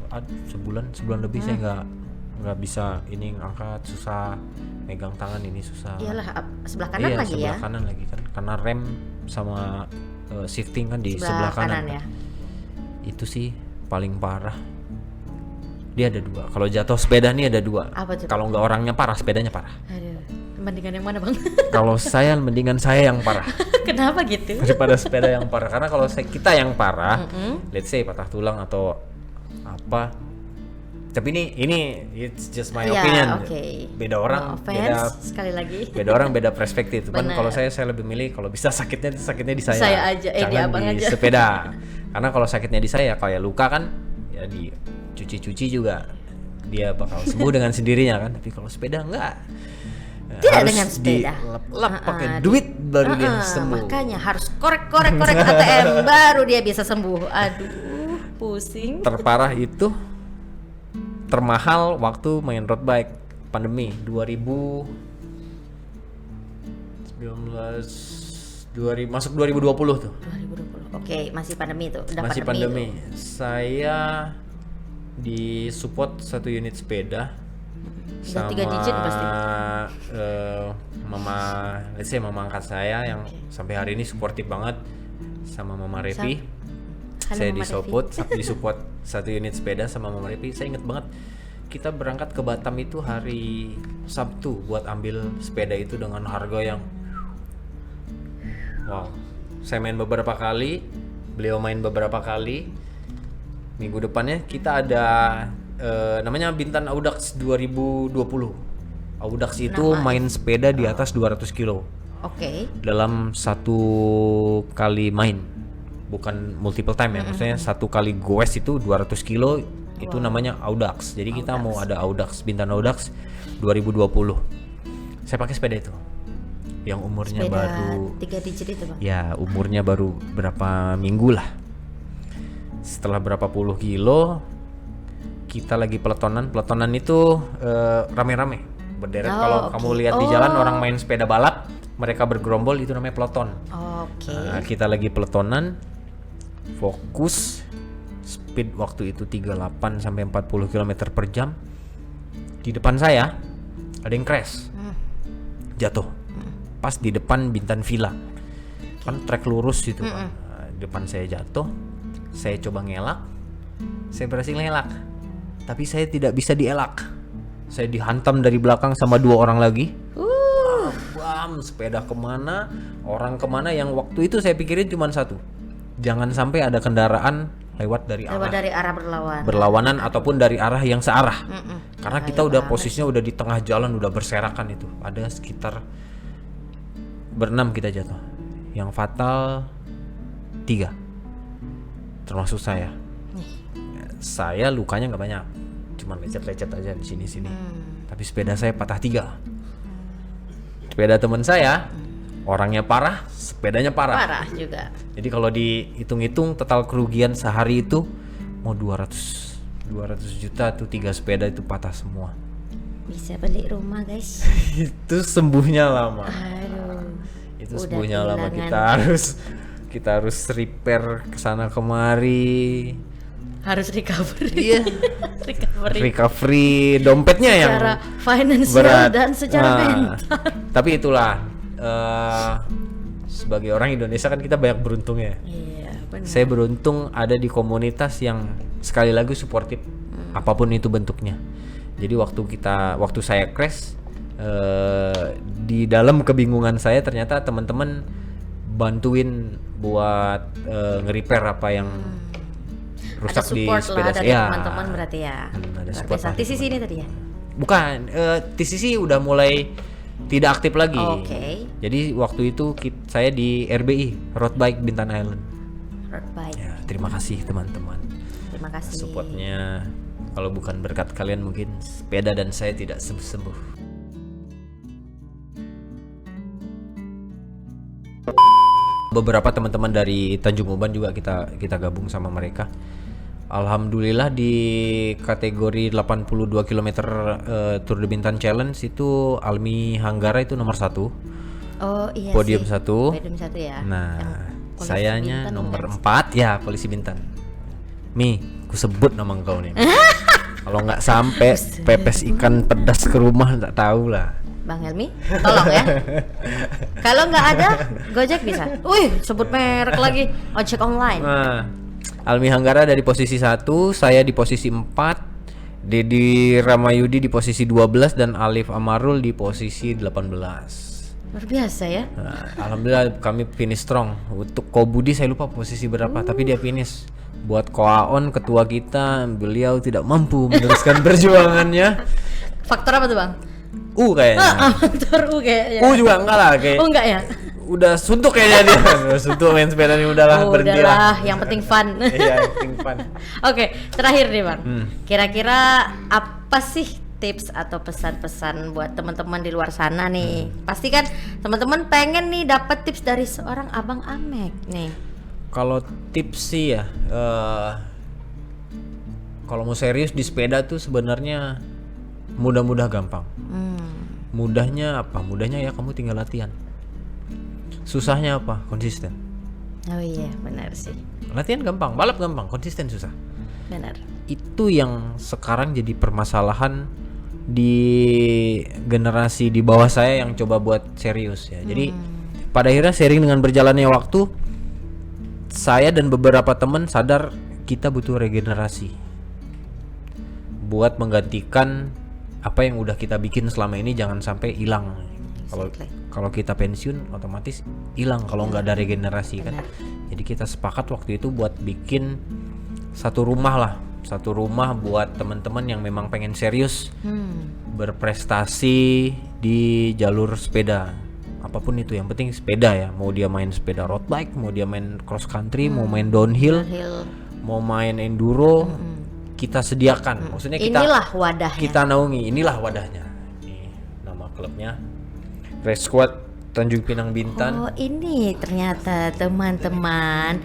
Speaker 2: sebulan lebih saya nggak bisa ini ngangkat, susah megang tangan ini susah.
Speaker 1: Iyalah, sebelah kanan lagi
Speaker 2: sebelah kanan lagi kan, karena rem sama shifting kan di sebelah kanan ya. Itu sih paling parah. Dia ada 2. Kalau jatuh sepeda nih ada 2. Kalau nggak orangnya parah, sepedanya parah.
Speaker 1: Aduh, mendingan yang mana bang?
Speaker 2: Kalau saya mendingan saya yang parah.
Speaker 1: Kenapa gitu?
Speaker 2: Daripada sepeda yang parah. Karena kalau kita yang parah, let's say patah tulang atau apa. Tapi ini it's just my opinion. Beda orang,
Speaker 1: sekali lagi.
Speaker 2: Beda orang, beda perspektif. Cuman kalau saya lebih milih kalau bisa sakitnya di saya.
Speaker 1: Saya aja,
Speaker 2: jangan
Speaker 1: di
Speaker 2: aja. Sepeda. Karena kalau sakitnya di saya, kayak luka kan, ya dicuci-cuci juga dia bakal sembuh dengan sendirinya kan. Tapi kalau sepeda enggak.
Speaker 1: Tidak
Speaker 2: harus
Speaker 1: dengan sepeda.
Speaker 2: Dilap pakai duit baru dia sembuh.
Speaker 1: Makanya harus korek ATM baru dia bisa sembuh. Aduh, pusing.
Speaker 2: Terparah itu, termahal waktu main road bike pandemi 2019 masuk 2020 tuh.
Speaker 1: 2020. Oke, masih pandemi tuh.
Speaker 2: Masih pandemi. Saya disupport 1 unit sepeda sama
Speaker 1: 3 digit pasti.
Speaker 2: Mama angkat saya yang sampai hari ini suportif banget, sama Mama Revi. Saya disupport 1 unit sepeda sama Mama Revi. Saya inget banget kita berangkat ke Batam itu hari Sabtu buat ambil sepeda itu dengan harga yang wow. Saya main beberapa kali, beliau main beberapa kali. Minggu depannya kita ada namanya Bintan Audax 2020. Audax itu main sepeda di atas 200 kilo. Dalam 1 kali main. Bukan multiple time ya, maksudnya 1 kali goes itu 200 kilo. Itu namanya Audax. Jadi kita mau ada Audax, Bintan Audax 2020. Saya pakai sepeda itu. yang umurnya
Speaker 1: sepeda
Speaker 2: baru
Speaker 1: 3 digit itu bang.
Speaker 2: ya umurnya baru berapa minggu lah. Setelah berapa puluh kilo kita lagi peletonan itu rame-rame berderet. Kalau kamu lihat di jalan orang main sepeda balap, mereka bergerombol, itu namanya peloton. Kita lagi peletonan, fokus, speed waktu itu 38 sampai 40 km per jam. Di depan saya ada yang crash, jatuh pas di depan Bintan Villa, kan trek lurus gitu kan. Di depan saya jatuh, saya coba ngelak, saya berhasil ngelak, tapi saya tidak bisa dielak. Saya dihantam dari belakang sama 2 orang lagi. Bam, sepeda kemana, orang kemana. Yang waktu itu saya pikirin cuma satu, jangan sampai ada kendaraan lewat dari arah berlawanan ataupun dari arah yang searah. Karena kita udah posisinya udah di tengah jalan, udah berserakan itu. Ada sekitar berenam kita jatuh. Yang fatal 3, termasuk saya. Saya lukanya nggak banyak, cuman lecet-lecet aja di sini-sini. Tapi sepeda saya patah 3. Sepeda teman saya orangnya parah, sepedanya parah
Speaker 1: juga.
Speaker 2: Jadi kalau dihitung-hitung total kerugian sehari itu mau 200 juta tuh, 3 sepeda itu patah semua.
Speaker 1: Bisa beli rumah guys.
Speaker 2: Itu sembuhnya lama.
Speaker 1: Aduh.
Speaker 2: Itu sembuhnya lama, kita harus repair kesana kemari.
Speaker 1: Harus recovery.
Speaker 2: Iya. recovery dompetnya yang
Speaker 1: secara finansial
Speaker 2: berat
Speaker 1: dan secara mental.
Speaker 2: Tapi itulah sebagai orang Indonesia kan kita banyak beruntungnya.
Speaker 1: Iya, benar.
Speaker 2: Saya beruntung ada di komunitas yang sekali lagi suportif, apapun itu bentuknya. Jadi waktu saya crash, di dalam kebingungan saya ternyata teman-teman bantuin buat nge-repair apa yang rusak di sepeda
Speaker 1: saya. Ada teman-teman berarti ya.
Speaker 2: Ada support.
Speaker 1: TCC ini tadi ya?
Speaker 2: Bukan, TCC udah mulai tidak aktif lagi. Jadi waktu itu saya di RBI, Road Bike Bintan Island.
Speaker 1: Road Bike.
Speaker 2: Ya, terima kasih teman-teman.
Speaker 1: Terima kasih.
Speaker 2: Supportnya, kalau bukan berkat kalian mungkin sepeda dan saya tidak sembuh-sembuh. Beberapa teman-teman dari Tanjung Uban juga kita gabung sama mereka. Alhamdulillah di kategori 82 km Tour de Bintan Challenge itu Almi Hanggara itu nomor 1.
Speaker 1: Oh iya
Speaker 2: Podium
Speaker 1: sih.
Speaker 2: 1.
Speaker 1: Podium 1 ya.
Speaker 2: Nah, sayanya nomor 4 ya, Polisi Bintan. Mi, ku sebut nama engkau nih. Kalau nggak sampai pepes ikan pedas ke rumah nggak tahu lah.
Speaker 1: Bang Helmi, tolong ya. Kalau nggak ada, Gojek bisa. Wih, sebut merek lagi. Ojek online.
Speaker 2: Nah, Almi Hanggara dari posisi 1, saya di posisi 4, Dedi Ramayudi di posisi 12 dan Alif Amarul di posisi 18.
Speaker 1: Luar biasa ya.
Speaker 2: Nah, alhamdulillah kami finish strong. Untuk Ko Budi saya lupa posisi berapa, tapi dia finish. Buat Ko Aon ketua kita, beliau tidak mampu meneruskan perjuangannya.
Speaker 1: Faktor apa tuh bang?
Speaker 2: Kayaknya.
Speaker 1: Faktor kayaknya.
Speaker 2: Juga enggak lah kayak.
Speaker 1: Enggak ya?
Speaker 2: Udah suntuk kayaknya dia. Udah suntuk main sepeda ini, udahlah berhenti lah.
Speaker 1: Yang penting fun.
Speaker 2: Iya, yang penting fun.
Speaker 1: Oke, terakhir nih bang. Kira-kira apa sih tips atau pesan-pesan buat teman-teman di luar sana nih? Pasti kan teman-teman pengen nih dapat tips dari seorang Abang Amek nih.
Speaker 2: Kalau tips sih ya, kalau mau serius di sepeda tuh sebenarnya mudah-mudah gampang. Mudahnya apa? Mudahnya ya kamu tinggal latihan. Susahnya apa? Konsisten.
Speaker 1: Oh iya, benar sih.
Speaker 2: Latihan gampang, balap gampang, konsisten susah.
Speaker 1: Benar.
Speaker 2: Itu yang sekarang jadi permasalahan di generasi di bawah saya yang coba buat serius ya. Jadi pada akhirnya seiring dengan berjalannya waktu, saya dan beberapa teman sadar kita butuh regenerasi buat menggantikan apa yang udah kita bikin selama ini, jangan sampai hilang. Kalau kita pensiun otomatis hilang kalau nggak ada regenerasi kan. Jadi kita sepakat waktu itu buat bikin satu rumah buat teman-teman yang memang pengen serius berprestasi di jalur sepeda, apapun itu, yang penting sepeda ya. Mau dia main sepeda road bike, mau dia main cross country, mau main downhill, mau main enduro, kita sediakan. Maksudnya
Speaker 1: inilah wadahnya.
Speaker 2: Kita naungi, inilah wadahnya. Ini nama klubnya Race Squad Tanjung Pinang Bintan.
Speaker 1: Oh ini ternyata teman-teman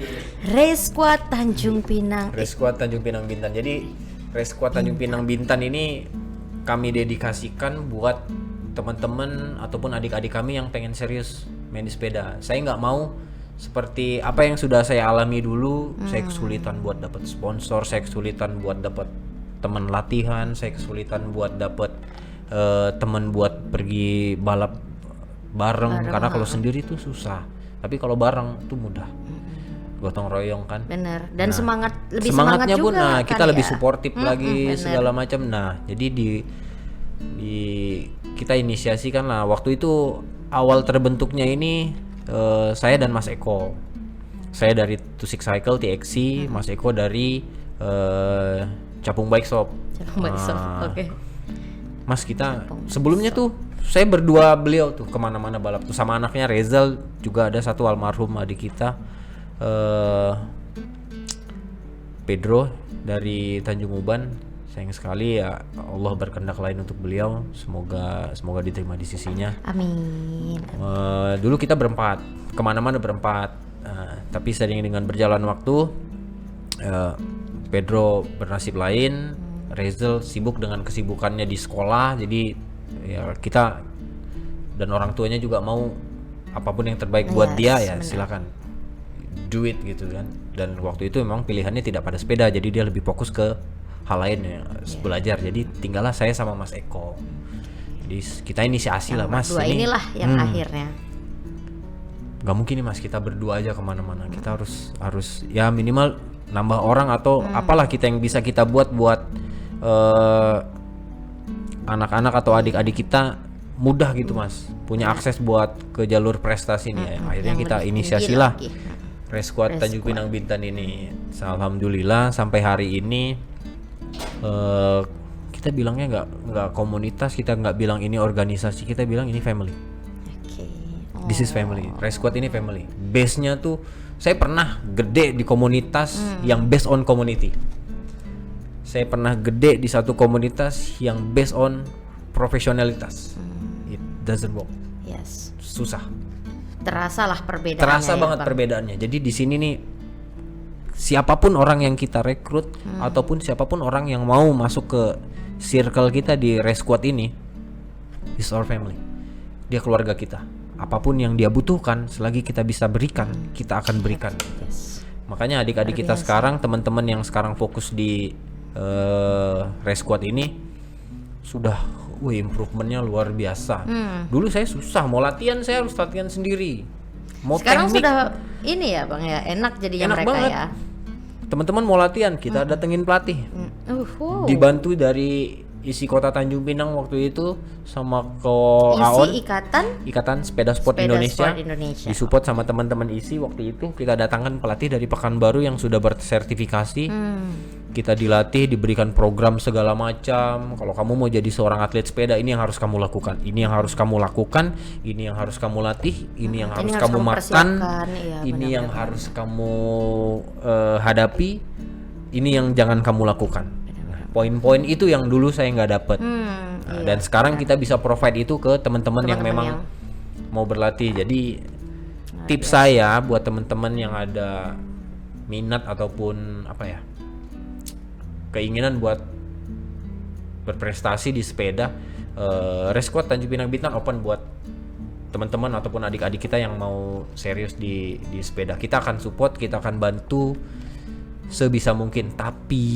Speaker 1: Race Squad Tanjung Pinang.
Speaker 2: Race Squad Tanjung Pinang Bintan. Jadi Race Squad Tanjung Pinang Bintan ini kami dedikasikan buat teman-teman ataupun adik-adik kami yang pengen serius main di sepeda. Saya nggak mau seperti apa yang sudah saya alami dulu. Saya kesulitan buat dapat sponsor, saya kesulitan buat dapat teman latihan, saya kesulitan buat dapat teman buat pergi balap bareng karena kalau sendiri tuh susah. Tapi kalau bareng tuh mudah. Gotong royong kan.
Speaker 1: Bener. Dan
Speaker 2: Nah,
Speaker 1: lebih
Speaker 2: semangatnya
Speaker 1: semangat
Speaker 2: pun
Speaker 1: juga kan
Speaker 2: kita lebih
Speaker 1: ya?
Speaker 2: suportif lagi
Speaker 1: bener.
Speaker 2: segala macam. Nah, jadi di kita inisiasikan lah waktu itu awal terbentuknya ini saya dan Mas Eko. Saya dari Tusik Cycle TXC, Mas Eko dari Capung Bike Shop.
Speaker 1: Oke.
Speaker 2: Mas kita sebelumnya tuh saya berdua beliau tuh kemana-mana balap tuh sama anaknya Rezal, juga ada satu almarhum adik kita Pedro dari Tanjung Uban. Sayang sekali ya Allah berkehendak lain untuk beliau, semoga diterima di sisinya.
Speaker 1: Amin.
Speaker 2: Dulu kita berempat kemana-mana berempat, tapi seiring dengan berjalan waktu Pedro bernasib lain, Rezal sibuk dengan kesibukannya di sekolah, jadi ya kita dan orang tuanya juga mau apapun yang terbaik buat dia ya
Speaker 1: benar.
Speaker 2: silakan do it gitu kan. Dan waktu itu memang pilihannya tidak pada sepeda, jadi dia lebih fokus ke hal lain ya, belajar. Jadi tinggallah saya sama Mas Eko. Jadi kita inisiasi lah Mas.
Speaker 1: Dua inilah yang akhirnya.
Speaker 2: Gak mungkin nih Mas kita berdua aja kemana-mana. Kita harus ya minimal nambah orang atau apalah kita yang bisa kita buat anak-anak atau adik-adik kita mudah gitu Mas, punya akses buat ke jalur prestasi nih. Akhirnya
Speaker 1: Yang
Speaker 2: kita
Speaker 1: lebih
Speaker 2: inisiasi
Speaker 1: tinggi
Speaker 2: lah
Speaker 1: lagi.
Speaker 2: Race Squad Tanjung Pinang Bintan ini. Alhamdulillah sampai hari ini kita bilangnya nggak komunitas, kita nggak bilang ini organisasi, kita bilang ini family.
Speaker 1: Oke.
Speaker 2: This is family. Race Squad ini family. Base-nya tuh saya pernah gede di komunitas yang based on community. Saya pernah gede di satu komunitas yang based on profesionalitas. It doesn't work.
Speaker 1: Yes.
Speaker 2: Susah.
Speaker 1: Terasa lah perbedaannya.
Speaker 2: Terasa
Speaker 1: ya,
Speaker 2: banget
Speaker 1: Bang?
Speaker 2: perbedaannya. Jadi di sini nih siapapun orang yang kita rekrut ataupun siapapun orang yang mau masuk ke circle kita di Race Squad ini is our family. Dia keluarga kita. Apapun yang dia butuhkan selagi kita bisa berikan, kita akan berikan.
Speaker 1: Yes.
Speaker 2: Makanya adik-adik kita sekarang, teman-teman yang sekarang fokus di Race Squad ini sudah improvementnya luar biasa. Dulu saya susah mau latihan, saya harus latihan sendiri. Mau
Speaker 1: Sekarang
Speaker 2: teknik,
Speaker 1: sudah ini ya Bang ya, enak jadinya
Speaker 2: enak
Speaker 1: mereka
Speaker 2: banget.
Speaker 1: ya.
Speaker 2: Teman-teman mau latihan, kita datengin pelatih.
Speaker 1: Wow.
Speaker 2: Dibantu dari isi kota Tanjung Pinang waktu itu sama AON, Ikatan Sepeda Sport Indonesia. Disupport sama teman-teman isi waktu itu. Kita datangkan pelatih dari Pekanbaru yang sudah bersertifikasi. Kita dilatih, diberikan program segala macam. Kalau kamu mau jadi seorang atlet sepeda, ini yang harus kamu lakukan. Ini yang harus kamu lakukan. Ini yang harus kamu latih. Ini yang harus kamu makan. Ini yang harus kamu hadapi. Ini yang jangan kamu lakukan. Poin-poin itu yang dulu saya nggak dapet. Dan sekarang kita bisa provide itu ke teman-teman yang memang mau berlatih. Jadi tips saya buat teman-teman yang ada minat ataupun apa ya, keinginan buat berprestasi di sepeda, Race Squad Tanjung Pinang Bintan open buat teman-teman ataupun adik-adik kita yang mau serius di sepeda. Kita akan support, kita akan bantu sebisa mungkin. Tapi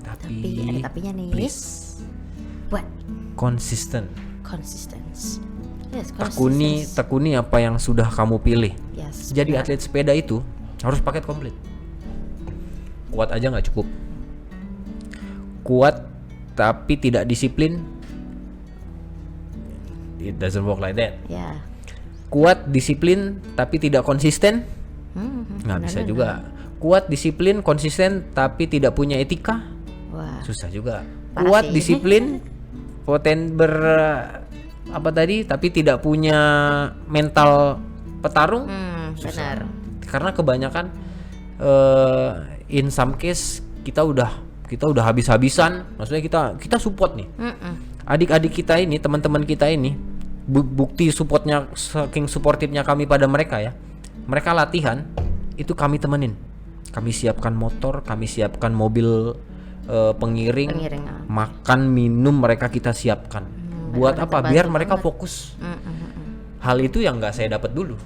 Speaker 1: ada tapinya nih.
Speaker 2: please,
Speaker 1: Buat
Speaker 2: konsisten.
Speaker 1: Yes,
Speaker 2: Tekuni apa yang sudah kamu pilih.
Speaker 1: Yes,
Speaker 2: Jadi
Speaker 1: benar.
Speaker 2: atlet sepeda itu harus paket komplit. Kuat aja nggak cukup. Kuat tapi tidak disiplin, it doesn't work like that.
Speaker 1: Ya.
Speaker 2: Kuat disiplin tapi tidak konsisten, nggak bisa juga. Kuat disiplin konsisten tapi tidak punya etika,
Speaker 1: Wah.
Speaker 2: susah juga.
Speaker 1: Parah
Speaker 2: Kuat
Speaker 1: sih.
Speaker 2: disiplin tapi tidak punya mental petarung, susah.
Speaker 1: Benar.
Speaker 2: Karena kebanyakan in some case kita udah habis-habisan. Maksudnya kita support nih adik-adik kita ini, teman-teman kita ini bukti supportnya, saking supportifnya kami pada mereka ya. Mereka latihan, itu kami temenin. Kami siapkan motor, kami siapkan mobil pengiring, makan, minum mereka kita siapkan. Buat apa? Biar mereka fokus. Hal itu yang nggak saya dapat dulu.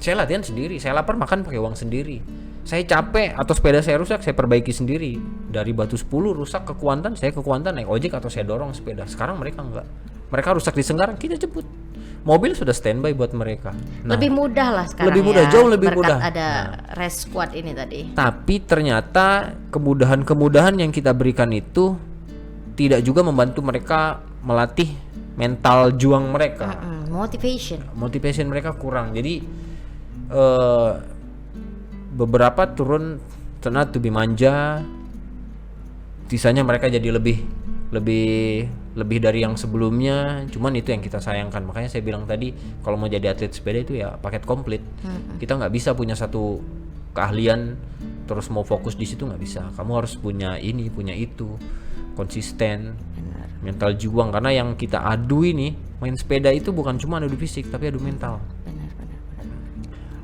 Speaker 2: Saya latihan sendiri, saya lapar makan pakai uang sendiri. Saya capek atau sepeda saya rusak, saya perbaiki sendiri. Dari Batu 10 rusak ke Kuantan, saya ke Kuantan naik ojek atau saya dorong sepeda. Sekarang mereka enggak. Mereka rusak di Senggarang, kita jemput. Mobil sudah standby buat mereka. Nah,
Speaker 1: lebih mudah lah sekarang.
Speaker 2: Lebih mudah,
Speaker 1: ya,
Speaker 2: jauh lebih
Speaker 1: berkat
Speaker 2: mudah.
Speaker 1: ada Race Squad ini tadi.
Speaker 2: Tapi ternyata kemudahan-kemudahan yang kita berikan itu tidak juga membantu mereka melatih mental juang mereka. Motivation mereka kurang. Jadi beberapa turun lebih manja, sisanya mereka jadi lebih dari yang sebelumnya. Cuman itu yang kita sayangkan. Makanya saya bilang tadi, kalau mau jadi atlet sepeda itu ya paket komplit. Kita nggak bisa punya satu keahlian terus mau fokus di situ, nggak bisa. Kamu harus punya ini, punya itu, konsisten. Mental juang, karena yang kita adu ini main sepeda itu bukan cuma adu fisik tapi adu mental.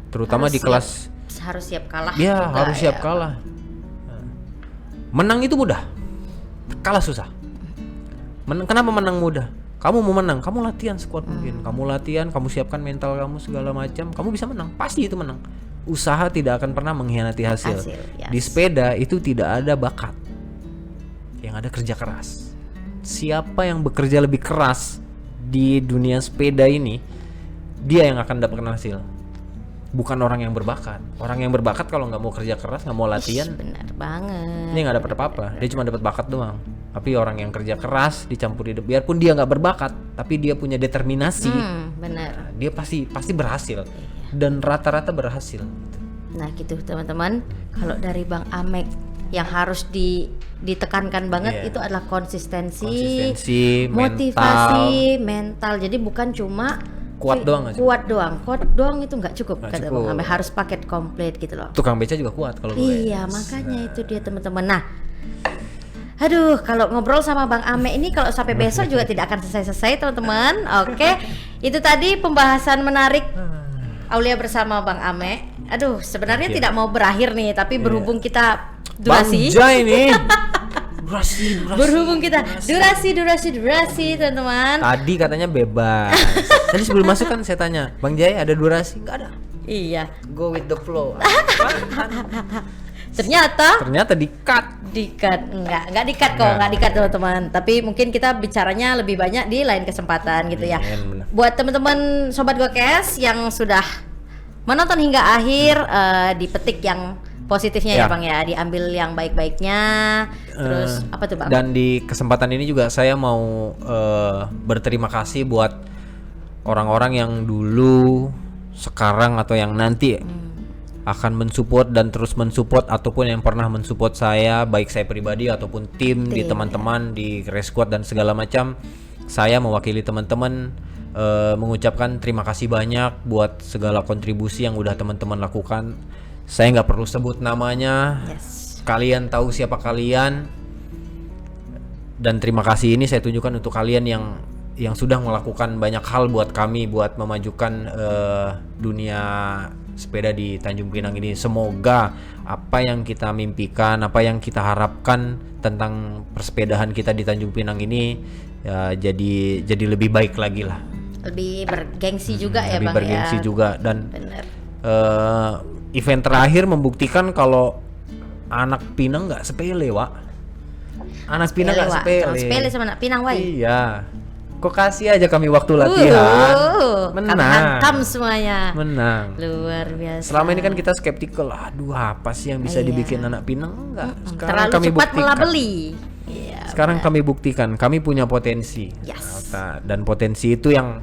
Speaker 2: Terutama harus di kelas
Speaker 1: harus siap kalah.
Speaker 2: Ya, harus siap kalah. Menang itu mudah, kalah susah. Kenapa menang mudah? Kamu mau menang, kamu latihan sekuat mungkin. Kamu latihan, kamu siapkan mental kamu segala macam, kamu bisa menang, pasti itu menang. Usaha tidak akan pernah mengkhianati hasil.
Speaker 1: Yes.
Speaker 2: Di sepeda itu tidak ada bakat, yang ada kerja keras. Siapa yang bekerja lebih keras di dunia sepeda ini, dia yang akan dapatkan hasil. Bukan orang yang berbakat. Orang yang berbakat kalau nggak mau kerja keras, nggak mau latihan,
Speaker 1: benar banget.
Speaker 2: Dia nggak dapat apa-apa. Dia cuma dapat bakat doang. Tapi orang yang kerja keras dicampuri, biarpun dia nggak berbakat, tapi dia punya determinasi.
Speaker 1: Benar.
Speaker 2: Dia pasti berhasil. Dan rata-rata berhasil.
Speaker 1: Nah gitu teman-teman. Kalau dari Bang Amek yang harus ditekankan banget itu adalah konsistensi, motivasi, mental. Jadi bukan cuma kuat doang itu nggak cukup kata Bang Amek, harus paket komplit gitu loh.
Speaker 2: Tukang beca juga kuat kalau
Speaker 1: makanya itu dia teman-teman. Nah, aduh, kalau ngobrol sama Bang Amek ini kalau sampai besok juga tidak akan selesai teman-teman. Oke, itu tadi pembahasan menarik Aulia bersama Bang Amek. Aduh, sebenarnya tidak mau berakhir nih, tapi berhubung kita durasi.
Speaker 2: Bang ini.
Speaker 1: Berhubung kita durasi teman-teman.
Speaker 2: Tadi katanya bebas. Tadi sebelum masuk kan saya tanya, Bang Jai ada durasi? Enggak ada.
Speaker 1: Iya.
Speaker 2: Go with the flow.
Speaker 1: Ternyata
Speaker 2: di-cut.
Speaker 1: Enggak di-cut kok, enggak di-cut teman-teman. Tapi mungkin kita bicaranya lebih banyak di lain kesempatan gitu ya. Buat teman-teman sobat Gokes yang sudah menonton hingga akhir, dipetik yang positifnya ya Bang ya, diambil yang baik-baiknya. Terus apa tuh Bang?
Speaker 2: Dan di kesempatan ini juga saya mau berterima kasih buat orang-orang yang dulu, sekarang atau yang nanti akan mensupport dan terus mensupport, ataupun yang pernah mensupport saya, baik saya pribadi ataupun tim di teman-teman di Race Squad dan segala macam. Saya mewakili teman-teman mengucapkan terima kasih banyak buat segala kontribusi yang udah teman-teman lakukan. Saya nggak perlu sebut namanya, kalian tahu siapa kalian. Dan terima kasih ini saya tunjukkan untuk kalian yang sudah melakukan banyak hal buat kami, buat memajukan dunia sepeda di Tanjung Pinang ini. Semoga apa yang kita mimpikan, apa yang kita harapkan tentang persepedahan kita di Tanjung Pinang ini ya, jadi lebih baik lagi lah.
Speaker 1: Lebih bergengsi juga ya Bang ya.
Speaker 2: Lebih bergengsi juga. Dan event terakhir membuktikan kalau anak Pinang nggak sepele, Wak. Anak Pinang nggak sepele.
Speaker 1: Sepele sama anak Pinang, Wak.
Speaker 2: Iya. Kok kasih aja kami waktu latihan. Menang.
Speaker 1: Kami hantam semuanya.
Speaker 2: Menang.
Speaker 1: Luar biasa.
Speaker 2: Selama ini kan kita skeptikal. Aduh, apa sih yang bisa dibikin anak Pinang? Enggak. Sekarang
Speaker 1: terlalu
Speaker 2: kami
Speaker 1: cepat
Speaker 2: buktikan.
Speaker 1: melabeli.
Speaker 2: Sekarang kami buktikan kami punya potensi. Dan potensi itu yang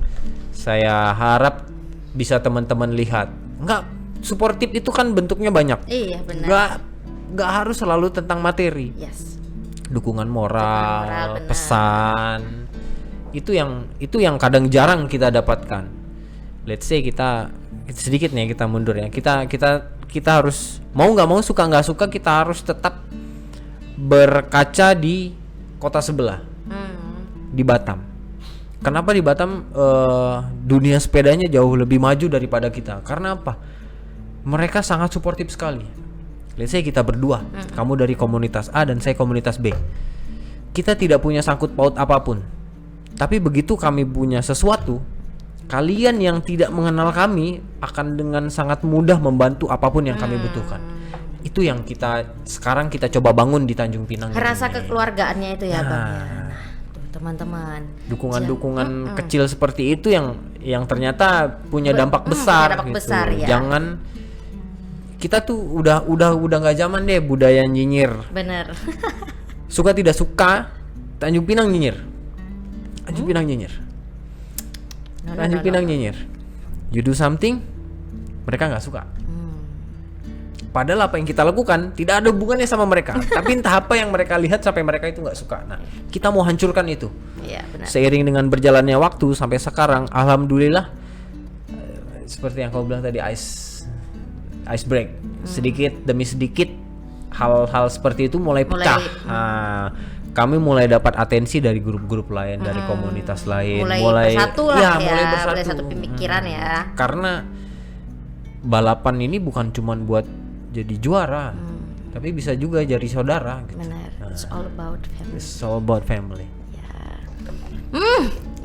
Speaker 2: saya harap bisa teman-teman lihat. Enggak, suportif itu kan bentuknya banyak.
Speaker 1: Iya, benar.
Speaker 2: Enggak harus selalu tentang materi. Dukungan moral, pesan. Itu yang kadang jarang kita dapatkan. Let's say kita sedikit nih kita mundur ya. Kita harus mau nggak mau, suka nggak suka, kita harus tetap berkaca di kota sebelah, di Batam. Kenapa di Batam dunia sepedanya jauh lebih maju daripada kita? Karena apa? Mereka sangat suportif sekali. Let's say kita berdua, kamu dari komunitas A dan saya komunitas B. Kita tidak punya sangkut paut apapun. Tapi begitu kami punya sesuatu, kalian yang tidak mengenal kami akan dengan sangat mudah membantu apapun yang kami butuhkan. Itu yang sekarang kita coba bangun di Tanjung Pinang.
Speaker 1: Rasa
Speaker 2: ini.
Speaker 1: kekeluargaannya itu ya Bang ya. Nah, tuh teman-teman.
Speaker 2: Dukungan-dukungan kecil seperti itu yang ternyata punya dampak besar.
Speaker 1: Dampak
Speaker 2: gitu.
Speaker 1: besar ya.
Speaker 2: Jangan kita tuh udah nggak zaman deh budaya nyinyir.
Speaker 1: Bener.
Speaker 2: Suka tidak suka, Tanjung Pinang nyinyir. Tanjung Pinang nyinyir. Tanjung Pinang nyinyir. You do something, mereka nggak suka. Padahal apa yang kita lakukan tidak ada hubungannya sama mereka. Tapi entah apa yang mereka lihat sampai mereka itu nggak suka. Nah, kita mau hancurkan itu.
Speaker 1: Iya, benar.
Speaker 2: Seiring dengan berjalannya waktu sampai sekarang, alhamdulillah, seperti yang kau bilang tadi, ice break. Sedikit demi sedikit hal-hal seperti itu mulai pecah. Nah, kami mulai dapat atensi dari grup-grup lain, dari komunitas lain, mulai
Speaker 1: bersatu lah ya,
Speaker 2: mulai bersatu.
Speaker 1: mulai satu pemikiran ya.
Speaker 2: Karena balapan ini bukan cuman buat jadi juara, tapi bisa juga jadi saudara. Gitu.
Speaker 1: Benar. It's all about family.
Speaker 2: It's all about family.
Speaker 1: Ya.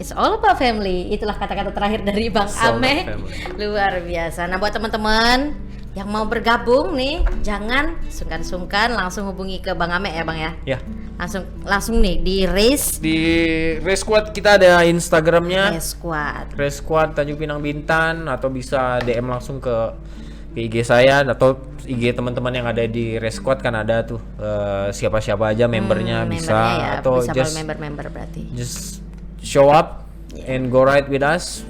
Speaker 1: It's all about family. Itulah kata-kata terakhir dari Bang Ame. Luar biasa. Nah, buat teman-teman yang mau bergabung nih, jangan sungkan-sungkan, langsung hubungi ke Bang Ame ya Bang ya.
Speaker 2: Ya.
Speaker 1: Langsung nih di Race
Speaker 2: Squad kita ada Instagramnya.
Speaker 1: Race
Speaker 2: Squad Tanjung Pinang Bintan, atau bisa DM langsung ke IG saya atau IG teman-teman yang ada di Race Squad, kan ada tuh siapa-siapa aja membernya bisa
Speaker 1: ya,
Speaker 2: atau
Speaker 1: bisa
Speaker 2: just
Speaker 1: member berarti.
Speaker 2: just show up and go ride with us.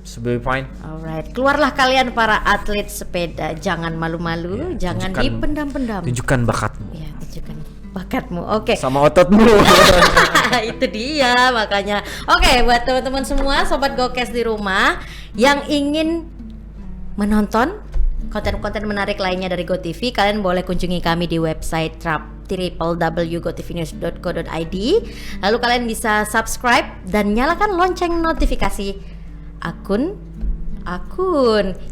Speaker 2: So be fine.
Speaker 1: Alright, keluarlah kalian para atlet sepeda, jangan malu-malu, jangan dipendam-pendam.
Speaker 2: Tunjukkan bakatmu.
Speaker 1: Ya, tunjukkan bakatmu. Oke.
Speaker 2: Sama ototmu.
Speaker 1: Itu dia makanya. Oke, buat teman-teman semua sobat Gokes di rumah yang ingin menonton konten-konten menarik lainnya dari GoTV, kalian boleh kunjungi kami di website www.gotvnews.co.id. Lalu kalian bisa subscribe dan nyalakan lonceng notifikasi akun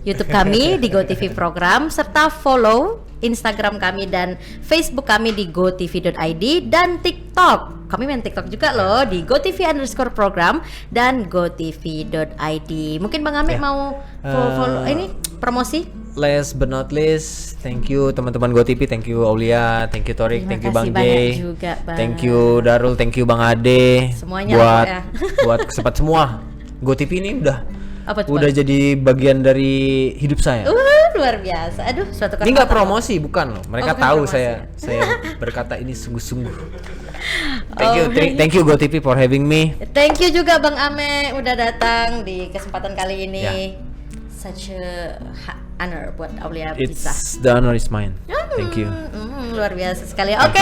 Speaker 1: YouTube kami di GoTV Program, serta follow Instagram kami dan Facebook kami di gotv.id, dan TikTok. Kami main TikTok juga loh di gotv_program dan gotv.id. Mungkin Bang Ame mau follow ini promosi?
Speaker 2: Last but not least, thank you teman-teman GoTV, thank you Aulia, thank you Torik, thank you Bang J, thank you Darul, thank you Bang Ade.
Speaker 1: Semuanya
Speaker 2: buat kesempatan semua. GoTV ini udah
Speaker 1: Bang?
Speaker 2: jadi bagian dari hidup saya.
Speaker 1: Luar biasa. Aduh, suatu
Speaker 2: ini nggak promosi, bukan loh. Mereka tahu
Speaker 1: promosi.
Speaker 2: saya berkata ini sungguh-sungguh. Thank you GoTV for having me.
Speaker 1: Thank you juga Bang Ame udah datang di kesempatan kali ini. Such a honor buat Aulia bisa.
Speaker 2: The honor is mine. Thank you.
Speaker 1: Luar biasa sekali. Oke.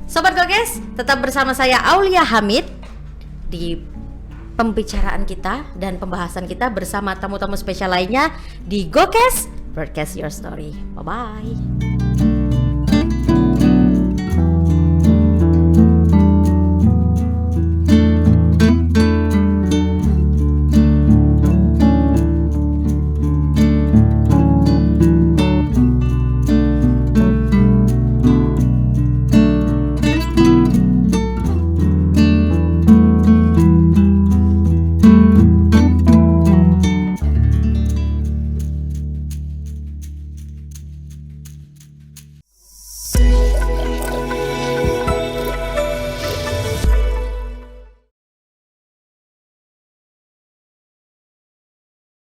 Speaker 1: Sobat Gokes, tetap bersama saya Aulia Hamid di pembicaraan kita dan pembahasan kita bersama tamu-tamu spesial lainnya di Gokes Broadcast Your Story. Bye-bye.